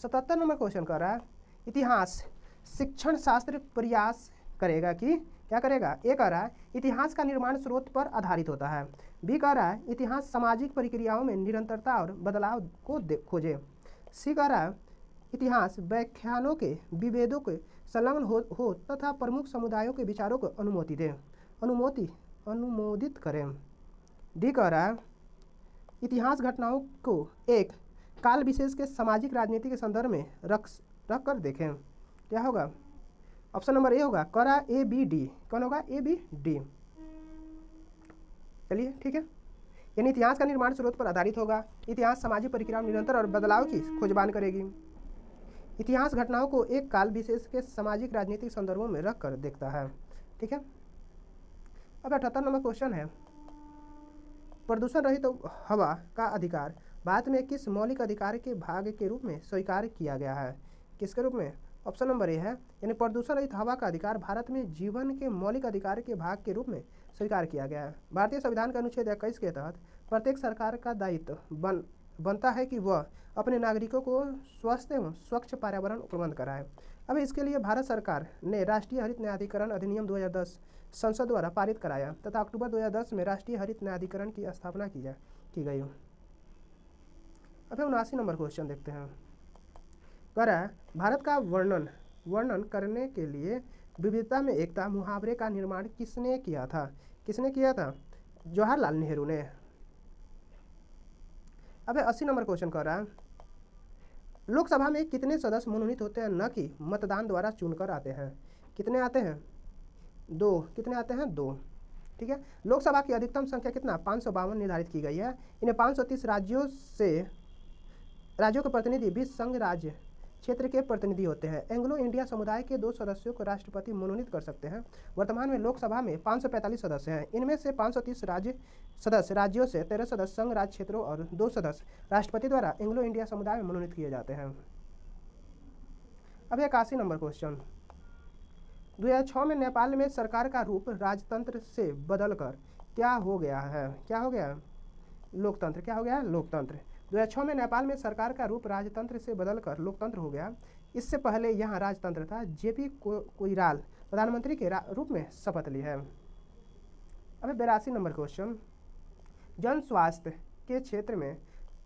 77 नंबर क्वेश्चन कर रहा है, इतिहास शिक्षण शास्त्र प्रयास करेगा कि क्या करेगा। ए कह रहा है इतिहास का निर्माण स्रोत पर आधारित होता है। बी कह रहा है इतिहास सामाजिक प्रक्रियाओं में निरंतरता और बदलाव को खोजे। सी कह रहा है इतिहास व्याख्यानों के विभेदों के संलग्न हो तथा प्रमुख समुदायों के विचारों को अनुमोदित करें। डी कह रहा है इतिहास घटनाओं को एक काल विशेष के सामाजिक राजनीति के संदर्भ में रख कर देखें। क्या होगा, ऑप्शन नंबर ए होगा। करा ए बी डी, कौन होगा, ए बी डी। चलिए ठीक है, यानी इतिहास का निर्माण स्रोत पर आधारित होगा। इतिहास सामाजिक प्रक्रियाओं निरंतर और बदलाव की खोजबान करेगी। इतिहास घटनाओं को एक काल विशेष के सामाजिक राजनीतिक संदर्भों में रख कर देखता है। ठीक है, अब 78 नंबर क्वेश्चन है, प्रदूषण रहित हवा का अधिकार भारत में किस मौलिक अधिकार के भाग के रूप में स्वीकार किया गया है। किसके रूप में, ऑप्शन नंबर ए है, यानी प्रदूषण रहित हवा का अधिकार भारत में जीवन के मौलिक अधिकार के भाग के रूप में स्वीकार किया गया है। भारतीय संविधान के अनुच्छेद 21 के तहत प्रत्येक सरकार का दायित्व बनता है कि वह अपने नागरिकों को स्वस्थ एवं स्वच्छ पर्यावरण उपलब्ध कराए। अब इसके लिए भारत सरकार ने राष्ट्रीय हरित न्यायाधिकरण अधिनियम 2010 संसद द्वारा पारित कराया तथा अक्टूबर 2010 में राष्ट्रीय हरित न्यायाधिकरण की स्थापना की गई। अब 79 नंबर क्वेश्चन देखते हैं। कह रहा है भारत का वर्णन करने के लिए विविधता में एकता मुहावरे का निर्माण किसने किया था। किसने किया था, जवाहरलाल नेहरू ने। अब 80 नंबर क्वेश्चन कह रहा है लोकसभा में कितने सदस्य मनोनीत होते हैं, न कि मतदान द्वारा चुनकर आते हैं। कितने आते हैं, 2। कितने आते हैं, 2। ठीक है, लोकसभा की अधिकतम संख्या कितना, 552 निर्धारित की गई है। इन्हें 530 राज्यों के प्रतिनिधि 20 संघ राज्य क्षेत्र के प्रतिनिधि होते हैं। एंग्लो इंडिया समुदाय के 2 सदस्यों को राष्ट्रपति मनोनीत कर सकते हैं। वर्तमान में लोकसभा में 545 सदस्य हैं। इनमें से 530 राज्यों से 13 सदस्य संघ राज्य क्षेत्रों और 2 सदस्य राष्ट्रपति द्वारा एंग्लो इंडिया समुदाय में मनोनीत किए जाते हैं। अब 81 नंबर क्वेश्चन, 2006 में नेपाल में सरकार का रूप राजतंत्र से बदलकर क्या हो गया है। क्या हो गया, लोकतंत्र। क्या हो गया, लोकतंत्र। 2006 में नेपाल में सरकार का रूप राजतंत्र से बदलकर लोकतंत्र हो गया। इससे पहले यहाँ राजतंत्र था। जेपी कोइराला प्रधानमंत्री के रूप में शपथ ली है। अब 82 नंबर क्वेश्चन, जन स्वास्थ्य के क्षेत्र में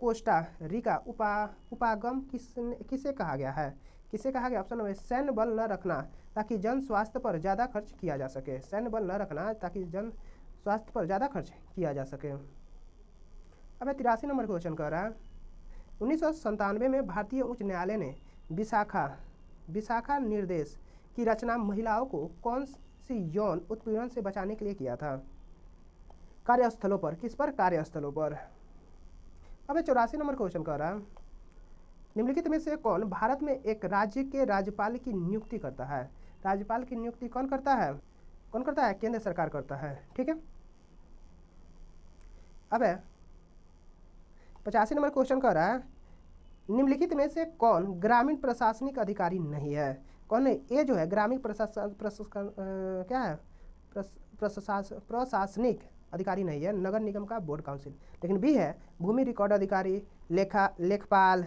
कोस्टा रिका उपागम किसे कहा गया है। किसे कहा गया, ऑप्शन नंबर सैन्य बल न रखना ताकि जन स्वास्थ्य पर ज़्यादा खर्च किया जा सके। सैन्य बल न रखना ताकि जन स्वास्थ्य पर ज़्यादा खर्च किया जा सके। अब 83 नंबर क्वेश्चन कह रहा है 1997 में भारतीय उच्च न्यायालय ने विशाखा निर्देश की रचना महिलाओं को कौन सी यौन उत्पीड़न से बचाने के लिए किया था। कार्यस्थलों पर, किस पर, कार्यस्थलों पर। अब 84 नंबर क्वेश्चन कह रहा है निम्नलिखित में से कौन भारत में एक राज्य के राज्यपाल की नियुक्ति करता है। राज्यपाल की नियुक्ति कौन करता है, कौन करता है, केंद्र सरकार करता है। ठीक है, अब 85 नंबर क्वेश्चन कर रहा है निम्नलिखित में से कौन ग्रामीण प्रशासनिक अधिकारी नहीं है। कौन है, ए जो है ग्रामीण प्रशासनिक अधिकारी नहीं है, नगर निगम का बोर्ड काउंसिल। लेकिन बी है भूमि रिकॉर्ड अधिकारी, लेखपाल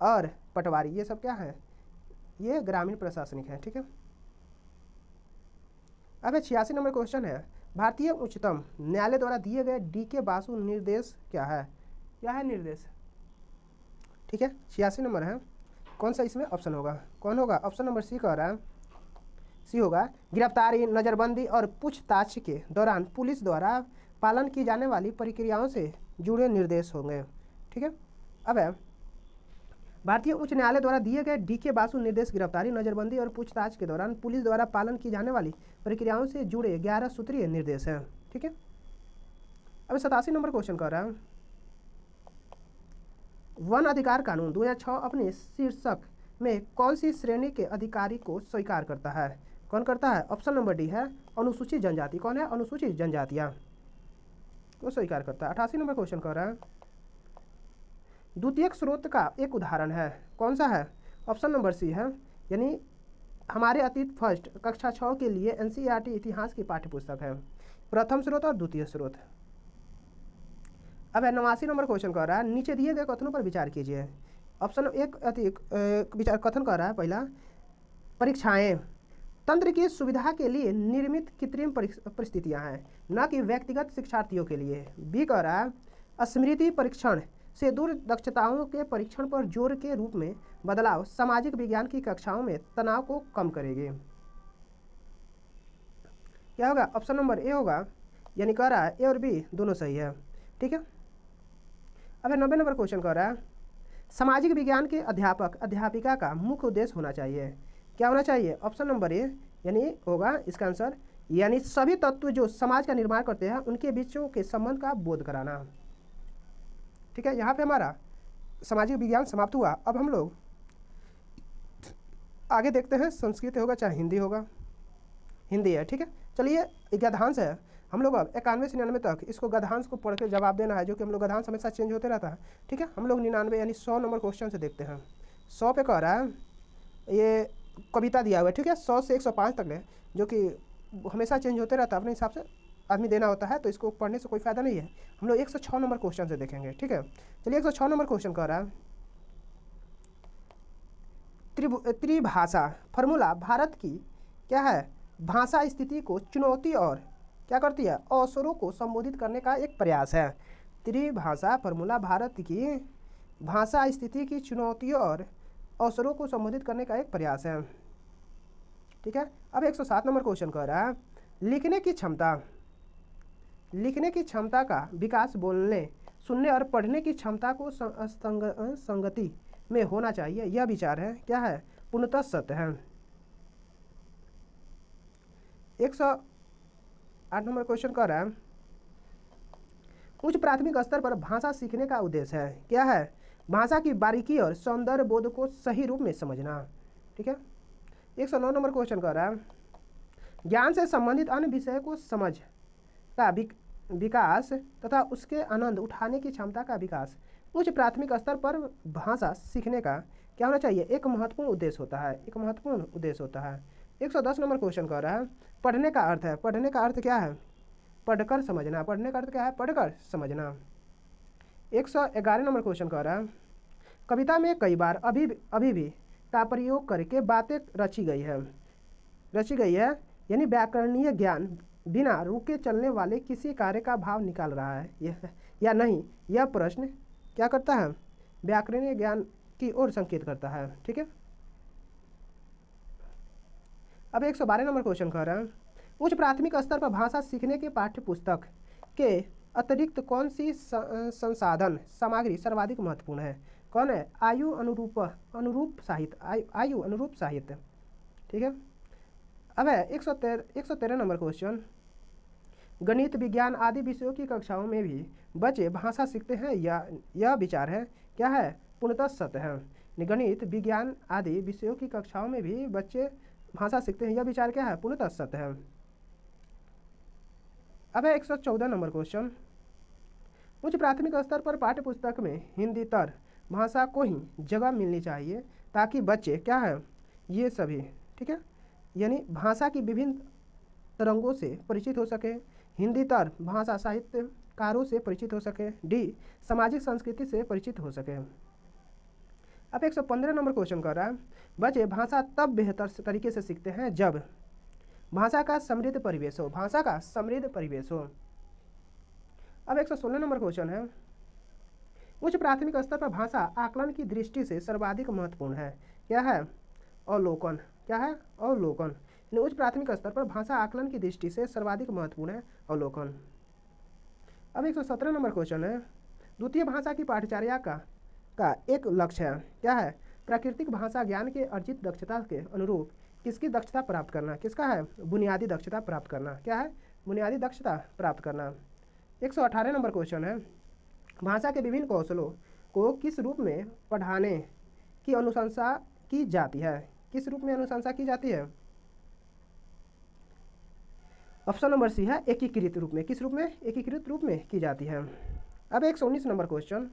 और पटवारी। ये सब क्या है, ये ग्रामीण प्रशासनिक है। ठीक है, अब 86 नंबर क्वेश्चन है भारतीय उच्चतम न्यायालय द्वारा दिए गए DK बासु निर्देश क्या है। क्या है निर्देश, ठीक है, 86 नंबर है। कौन सा इसमें ऑप्शन होगा, कौन होगा, ऑप्शन नंबर सी कह रहा है, सी होगा। गिरफ्तारी, नज़रबंदी और पूछताछ के दौरान पुलिस द्वारा पालन की जाने वाली प्रक्रियाओं से जुड़े निर्देश होंगे। ठीक है, अब है भारतीय उच्च न्यायालय द्वारा दिए गए DK बासु निर्देश गिरफ्तारी, नज़रबंदी और पूछताछ के दौरान पुलिस द्वारा पालन की जाने वाली प्रक्रियाओं से जुड़े 11 सूत्रीय निर्देश हैं। ठीक है, अब 87 नंबर क्वेश्चन कर रहा है वन अधिकार कानून 2006 अपने शीर्षक में कौन सी श्रेणी के अधिकारी को स्वीकार करता है। कौन करता है, ऑप्शन नंबर डी है अनुसूचित जनजाति। कौन है, अनुसूचित जनजातियाँ को स्वीकार करता है। 88 नंबर क्वेश्चन कर रहा है द्वितीयक स्रोत का एक उदाहरण है, कौन सा है, ऑप्शन नंबर सी है, यानी हमारे अतीत फर्स्ट कक्षा 6 के लिए NCERT इतिहास की पाठ्यपुस्तक है। प्रथम स्रोत और द्वितीय स्रोत। अब 89 नंबर क्वेश्चन कह रहा है, नीचे दिए गए कथनों पर विचार कीजिए। ऑप्शन एक विचार कथन कह रहा है पहला, परीक्षाएं तंत्र की सुविधा के लिए निर्मित कृत्रिम परिस्थितियां हैं, न कि व्यक्तिगत शिक्षार्थियों के लिए। बी कह रहा है, स्मृति परीक्षण से दूर दक्षताओं के परीक्षण पर जोर के रूप में बदलाव सामाजिक विज्ञान की कक्षाओं में तनाव को कम करेगी। क्या होगा? ऑप्शन नंबर ए होगा, यानी कह रहा है ए और बी दोनों सही है। ठीक है। अब 90 नंबर क्वेश्चन कह रहा है, सामाजिक विज्ञान के अध्यापक अध्यापिका का मुख्य उद्देश्य होना चाहिए। क्या होना चाहिए? ऑप्शन नंबर ए, यानी होगा इसका आंसर, यानी सभी तत्व जो समाज का निर्माण करते हैं उनके बीचों के संबंध का बोध कराना। ठीक है, यहाँ पे हमारा सामाजिक विज्ञान समाप्त हुआ। अब हम लोग आगे देखते हैं, संस्कृत होगा चाहे हिंदी होगा। हिंदी है। ठीक है, चलिए गद्यांश है। हम लोग अब 91 से 99 तक इसको गद्यांश को पढ़ के जवाब देना है, जो कि हम लोग गद्यांश हमेशा चेंज होते रहता है। ठीक है, हम लोग 99 यानी 100 नंबर क्वेश्चन से देखते हैं। 100 पे कह रहा है, ये कविता दिया हुआ है। ठीक है, 100 से 105 तक ले, जो कि हमेशा चेंज होते रहता है, अपने हिसाब से आदमी देना होता है, तो इसको पढ़ने से कोई फ़ायदा नहीं है। हम लोग 106 नंबर क्वेश्चन से देखेंगे। ठीक है, चलिए 106 नंबर क्वेश्चन कह रहा है, त्रिभाषा फॉर्मूला भारत की क्या है? भाषा स्थिति को चुनौती और क्या करती है? अवसरों को संबोधित करने का एक प्रयास है। त्रिभाषा फॉर्मूला भारत की भाषा स्थिति की चुनौतियों और अवसरों को संबोधित करने का एक प्रयास है। ठीक है, अब 107 नंबर क्वेश्चन कह रहा है, लिखने की क्षमता का विकास बोलने, सुनने और पढ़ने की क्षमता को संगति में होना चाहिए। यह विचार है क्या है? पूर्णतः सत्य है। 108 नंबर क्वेश्चन कह रहा है, उच्च प्राथमिक स्तर पर भाषा सीखने का उद्देश्य है। क्या है? भाषा की बारीकी और सौंदर्य बोध को सही रूप में समझना। ठीक है, 109 नंबर क्वेश्चन कह रहा है, ज्ञान से संबंधित अन्य विषय को समझ का विकास तथा उसके आनंद उठाने की क्षमता का विकास उच्च प्राथमिक स्तर पर भाषा सीखने का क्या होना चाहिए? एक महत्वपूर्ण उद्देश्य होता है। एक महत्वपूर्ण उद्देश्य होता है। 110 नंबर क्वेश्चन कह रहा है, पढ़ने का अर्थ है। पढ़ने का अर्थ क्या है? पढ़कर समझना। पढ़ने का अर्थ क्या है? पढ़कर समझना। 111 नंबर क्वेश्चन कह रहा है, कविता में कई बार अभी भी का प्रयोग करके बातें रची गई है, यानी व्याकरणीय ज्ञान बिना रुके चलने वाले किसी कार्य का भाव निकाल रहा है या नहीं, यह प्रश्न क्या करता है? व्याकरणीय ज्ञान की ओर संकेत करता है। ठीक है, अब 112 नंबर क्वेश्चन कह रहा है, उच्च प्राथमिक स्तर पर भाषा सीखने के पाठ्य पुस्तक के अतिरिक्त कौन सी संसाधन सामग्री सर्वाधिक महत्वपूर्ण है? कौन है? आयु अनुरूप साहित्य। ठीक है, अब है 113 नंबर क्वेश्चन, गणित विज्ञान आदि विषयों की कक्षाओं में भी बच्चे भाषा सीखते हैं या यह विचार है क्या है? पूर्णतः सत्य है। गणित विज्ञान आदि विषयों की कक्षाओं में भी बच्चे भाषा सीखते हैं, यह विचार क्या है? पूर्णतः सत्य है। अब है 114 नंबर क्वेश्चन, उच्च प्राथमिक स्तर पर पाठ्य पुस्तक में हिंदीतर भाषा को ही जगह मिलनी चाहिए ताकि बच्चे क्या है? ये सभी, ठीक है, यानी भाषा की विभिन्न तरंगों से परिचित हो सके, हिंदीतर भाषा साहित्यकारों से परिचित हो सके, डी सामाजिक संस्कृति से परिचित हो सके। अब 115 नंबर क्वेश्चन कर रहा है, बच्चे भाषा तब बेहतर तरीके से सीखते हैं जब भाषा का समृद्ध परिवेश हो। भाषा का समृद्ध परिवेश हो। अब 116 नंबर क्वेश्चन है, उच्च प्राथमिक स्तर पर भाषा आकलन की दृष्टि से सर्वाधिक महत्वपूर्ण है। क्या है? अवलोकन। क्या है? अवलोकन। उच्च प्राथमिक स्तर पर भाषा आकलन की दृष्टि से सर्वाधिक महत्वपूर्ण है अवलोकन। अब 117 नंबर क्वेश्चन है, द्वितीय भाषा की पाठचर्या का एक लक्ष्य है। क्या है? प्राकृतिक भाषा ज्ञान के अर्जित दक्षता के अनुरूप किसकी दक्षता प्राप्त करना? किसका है? बुनियादी दक्षता प्राप्त करना। क्या है? बुनियादी दक्षता प्राप्त करना। 118 नंबर क्वेश्चन है, भाषा के विभिन्न कौशलों को किस रूप में पढ़ाने की अनुशंसा की जाती है? किस रूप में अनुशंसा की जाती है? ऑप्शन नंबर सी है एकीकृत रूप में। किस रूप में? एकीकृत रूप में की जाती है। अब 119 नंबर क्वेश्चन,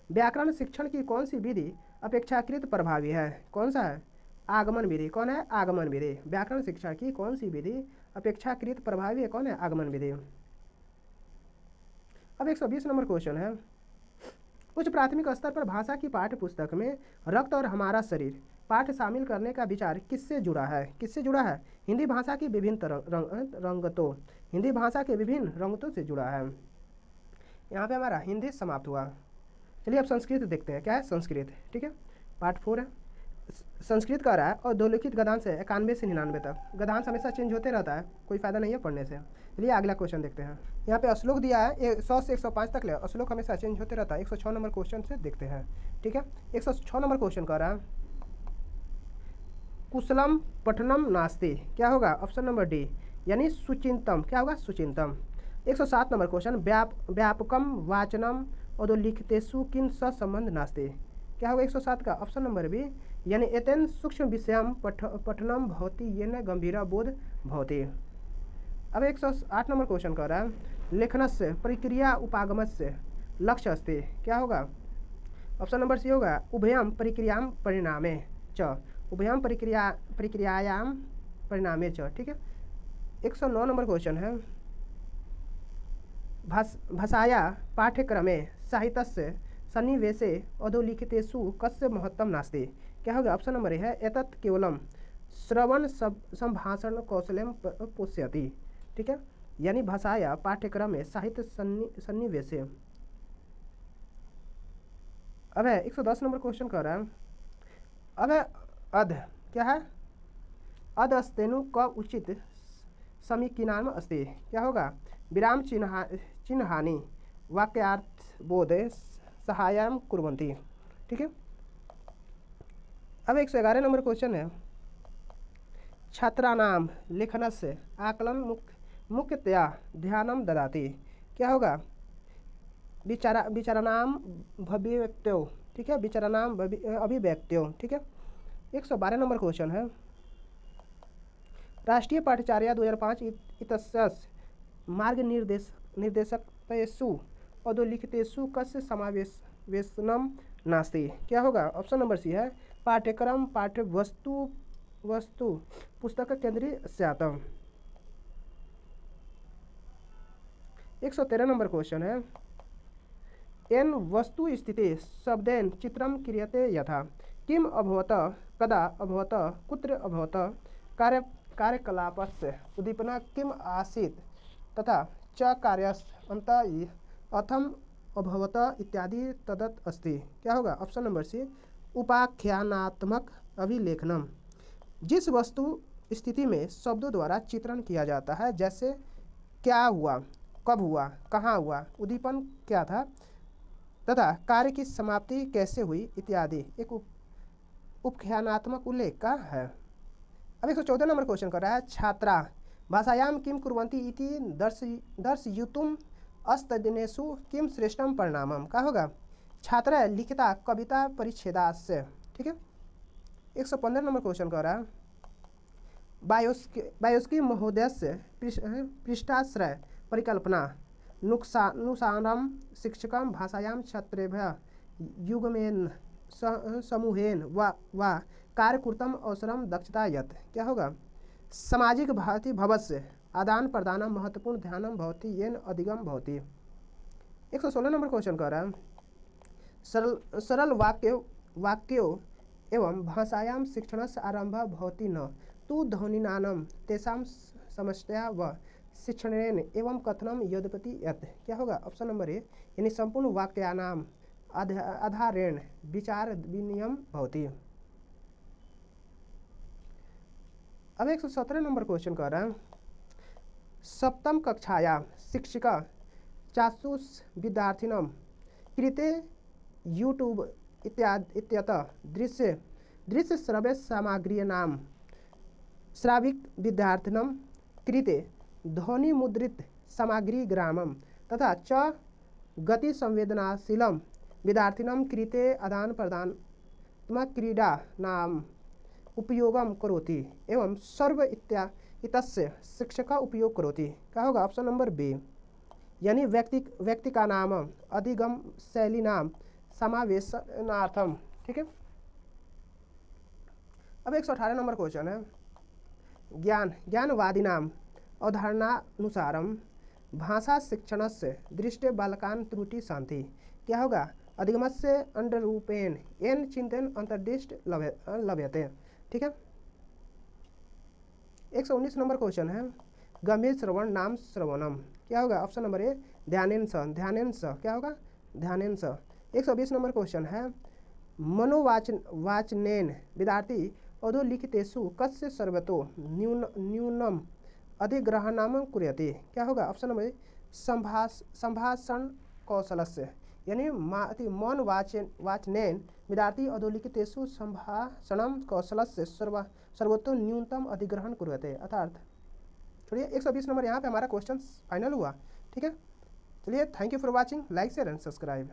व्याकरण शिक्षण की कौन सी विधि अपेक्षाकृत प्रभावी है? कौन सा है? आगमन विधि। कौन है? आगमन विधि। व्याकरण शिक्षा की कौन सी विधि अपेक्षाकृत प्रभावी है? कौन है? आगमन विधि। अब 120 नंबर क्वेश्चन है, उच्च प्राथमिक स्तर पर भाषा की पाठ्य पुस्तक में रक्त और हमारा शरीर पाठ शामिल करने का विचार किससे जुड़ा है? किससे जुड़ा है? हिंदी भाषा की विभिन्न रंगतों, हिंदी भाषा के विभिन्न रंगतों से जुड़ा है। यहाँ पे हमारा हिंदी समाप्त हुआ। चलिए अब संस्कृत देखते हैं, क्या है संस्कृत, ठीक है, पार्ट 4 है। संस्कृत का रहा है और दोलिखित गद्यांश है 91 से 99 तक। गद्यांश हमेशा चेंज होते रहता है, कोई फायदा नहीं है पढ़ने से। चलिए अगला क्वेश्चन देखते हैं। यहाँ पे श्लोक दिया है 100 से 105 तक ले, श्लोक हमेशा चेंज होते रहता है। 106 नंबर क्वेश्चन से देखते हैं, ठीक है। 106 नंबर क्वेश्चन का रहा है, कुशलम पठनम नास्ति, क्या होगा? ऑप्शन नंबर डी, यानी सुचिंतम, क्या होगा? सुचिंतम। 107 नंबर क्वेश्चन, व्यापकम वाचनम अधोलिखितेषु किन संबंध नास्ति, क्या होगा? 107 का ऑप्शन नंबर बी, यानी एतेन सूक्ष्म विषयम पठनम भवति येन गंभीरा बोध भवति। अब 108 नंबर क्वेश्चन कर रहा है, लेखनस्य प्रक्रिया उपागमस्य लक्ष्य अस्ति, क्या होगा? ऑप्शन नंबर सी होगा, उभयम प्रक्रियाम परिणामे च, उभयम प्रक्रियायाम परिणामे च, ठीक है। 109 नंबर क्वेश्चन है, भाषाया पाठ्यक्रमे साहित्यस्य सन्निवेशे अधोलिखितेषु कस्य महत्वम नास्ति, क्या होगा? ऑप्शन नंबर ए है, एतत् केवलम श्रवण संभाषण कौशल्यम पोष्यति, ठीक है, यानी भाषाया पाठ्यक्रमे साहित्य सन्निवेशे। अब है 110 नंबर क्वेश्चन कर रहा है, अब है अध, क्या है? अध अस्तेनु क उचित समीकीर्णम अस्ति, क्या होगा? विराम चिन्हानि वाक्यार्थ बोधे सहायम कुर्वन्ति, ठीक है। अब 111 नंबर क्वेश्चन है, छात्राणाम लेखनस्य आकलन मुख्यतया ध्यानम ददाति, क्या होगा? विचाराणाम भविव्यक्त्यो, ठीक है, विचाराणाम अभिव्यक्त्यो, ठीक है। 112 नंबर क्वेश्चन है, राष्ट्रीय पाठ्यचर्या 2005 इत्यस्य मार्ग निर्देशकतेषु अधोलिखितेषु कस्य समावेशनम नास्ति, क्या होगा? ऑप्शन नंबर सी है, पाठ्यक्रम पाठ्य वस्तु पुस्तक केंद्रीय स्यातम। 113 नंबर क्वेश्चन है, एन वस्तु स्थिति शब्देन चित्रम क्रियते यथा, किम अभवत, कदा अभवत, कुत्र अभवत, कार्यकलापस्य उद्दीपना किम आसीत् तथा च कार्यस्य अंत अथम अभवत इत्यादि तदत् अस्ति, क्या होगा? ऑप्शन नंबर सी, उपाख्यानात्मक अभिलेखनम। जिस वस्तु स्थिति में शब्दों द्वारा चित्रण किया जाता है, जैसे क्या हुआ, कब हुआ, कहाँ हुआ, उद्दीपन क्या था तथा कार्य की समाप्ति कैसे हुई इत्यादि, एक उपख्यानात्मक उल्लेख का है। अब 114 नंबर क्वेश्चन कर रहा है, छात्रा भाषायाम किम कुर्वन्ति इति दर्शयितुम अस्तदिनेषु किम श्रेष्ठम परिणामम, क्या होगा? छात्रा लिखिता कविता परिच्छेदास्य, ठीक है। 115 नंबर क्वेश्चन कर रहा है, बायोस्की महोदयस्य पृष्ठाश्रय परिकल्पना नुसारम शिक्षकम भाषायाम छात्रेभ्यः युग्मेन समूहेन वा कार्यकृतम अवसरम दक्षता यत्, क्या होगा? सामाजिक भवस्य आदान प्रदान महत्वपूर्ण ध्यानम भवति येन अधिगम भवति। 116 नंबर क्वेश्चन कर रहा है, सरल वाक्यों एवं भाषायाम शिक्षणस्य आरंभः भवति न तु ध्वनिनानं तेषां समस्या व शिक्षणेन एवं कथनम यद्यपि यत्, क्या होगा? ऑप्शन नंबर ए, यानी संपूर्ण वाक्यानाम आधारेण विचार विनिमयं भवति। अब 117 नंबर क्वेश्चन कर रहा है, सप्तम कक्षाया शिक्षिका चाक्षुष विद्यार्थिनम कृते यूट्यूब इत्यतः दृश्य श्रव्य सामग्रीणाम श्राविक विद्यार्थिनम कृते ध्वनि मुद्रित सामग्री ग्रामम तथा च गति संवेदनाशीलम विद्यार्थिनम कृते आदान प्रदान क्रीडा नाम उपयोगम करोति एवं सर्व इतस्य शिक्षक उपयोग करोति, क्या होगा? ऑप्शन नंबर बी, यानी व्यक्ति का नाम अधिगम शैली नाम समावेशनार्थम, ठीक है। अब 118 नंबर क्वेश्चन है, ज्ञानवादी नाम अवधारणानुसारम भाषा शिक्षणस्य दृष्टि बालकान त्रुटि शांति, क्या होगा, अधिगमस्य अंडरूपेण एन चिंतन अंतर्दृष्ट लभ्यते। ठीक है, 119 नंबर क्वेश्चन है, गंभीर श्रवण नाम श्रवणम, क्या होगा, ऑप्शन नंबर ए ध्यानेन स, ध्यानेन स, क्या होगा, ध्यानेन स। 120 नंबर क्वेश्चन है, मनोवाचनेन विद्यार्थी अधोलिखितेषु कस्य सर्वतो न्यूनम अधिग्रहणम कुर्यते, क्या होगा, ऑप्शन नंबर ए संभाषण कौशलस्य, यानी मौन वाचनेन विद्यार्थी अधोलिखितेषु संभाषण कौशलस्य सर्वतो न्यूनतम अधिग्रहण कुर्यते, अर्थात चलिए 120 नंबर यहाँ पे हमारा क्वेश्चन फाइनल हुआ। ठीक है, चलिए thank you for watching, like share and subscribe.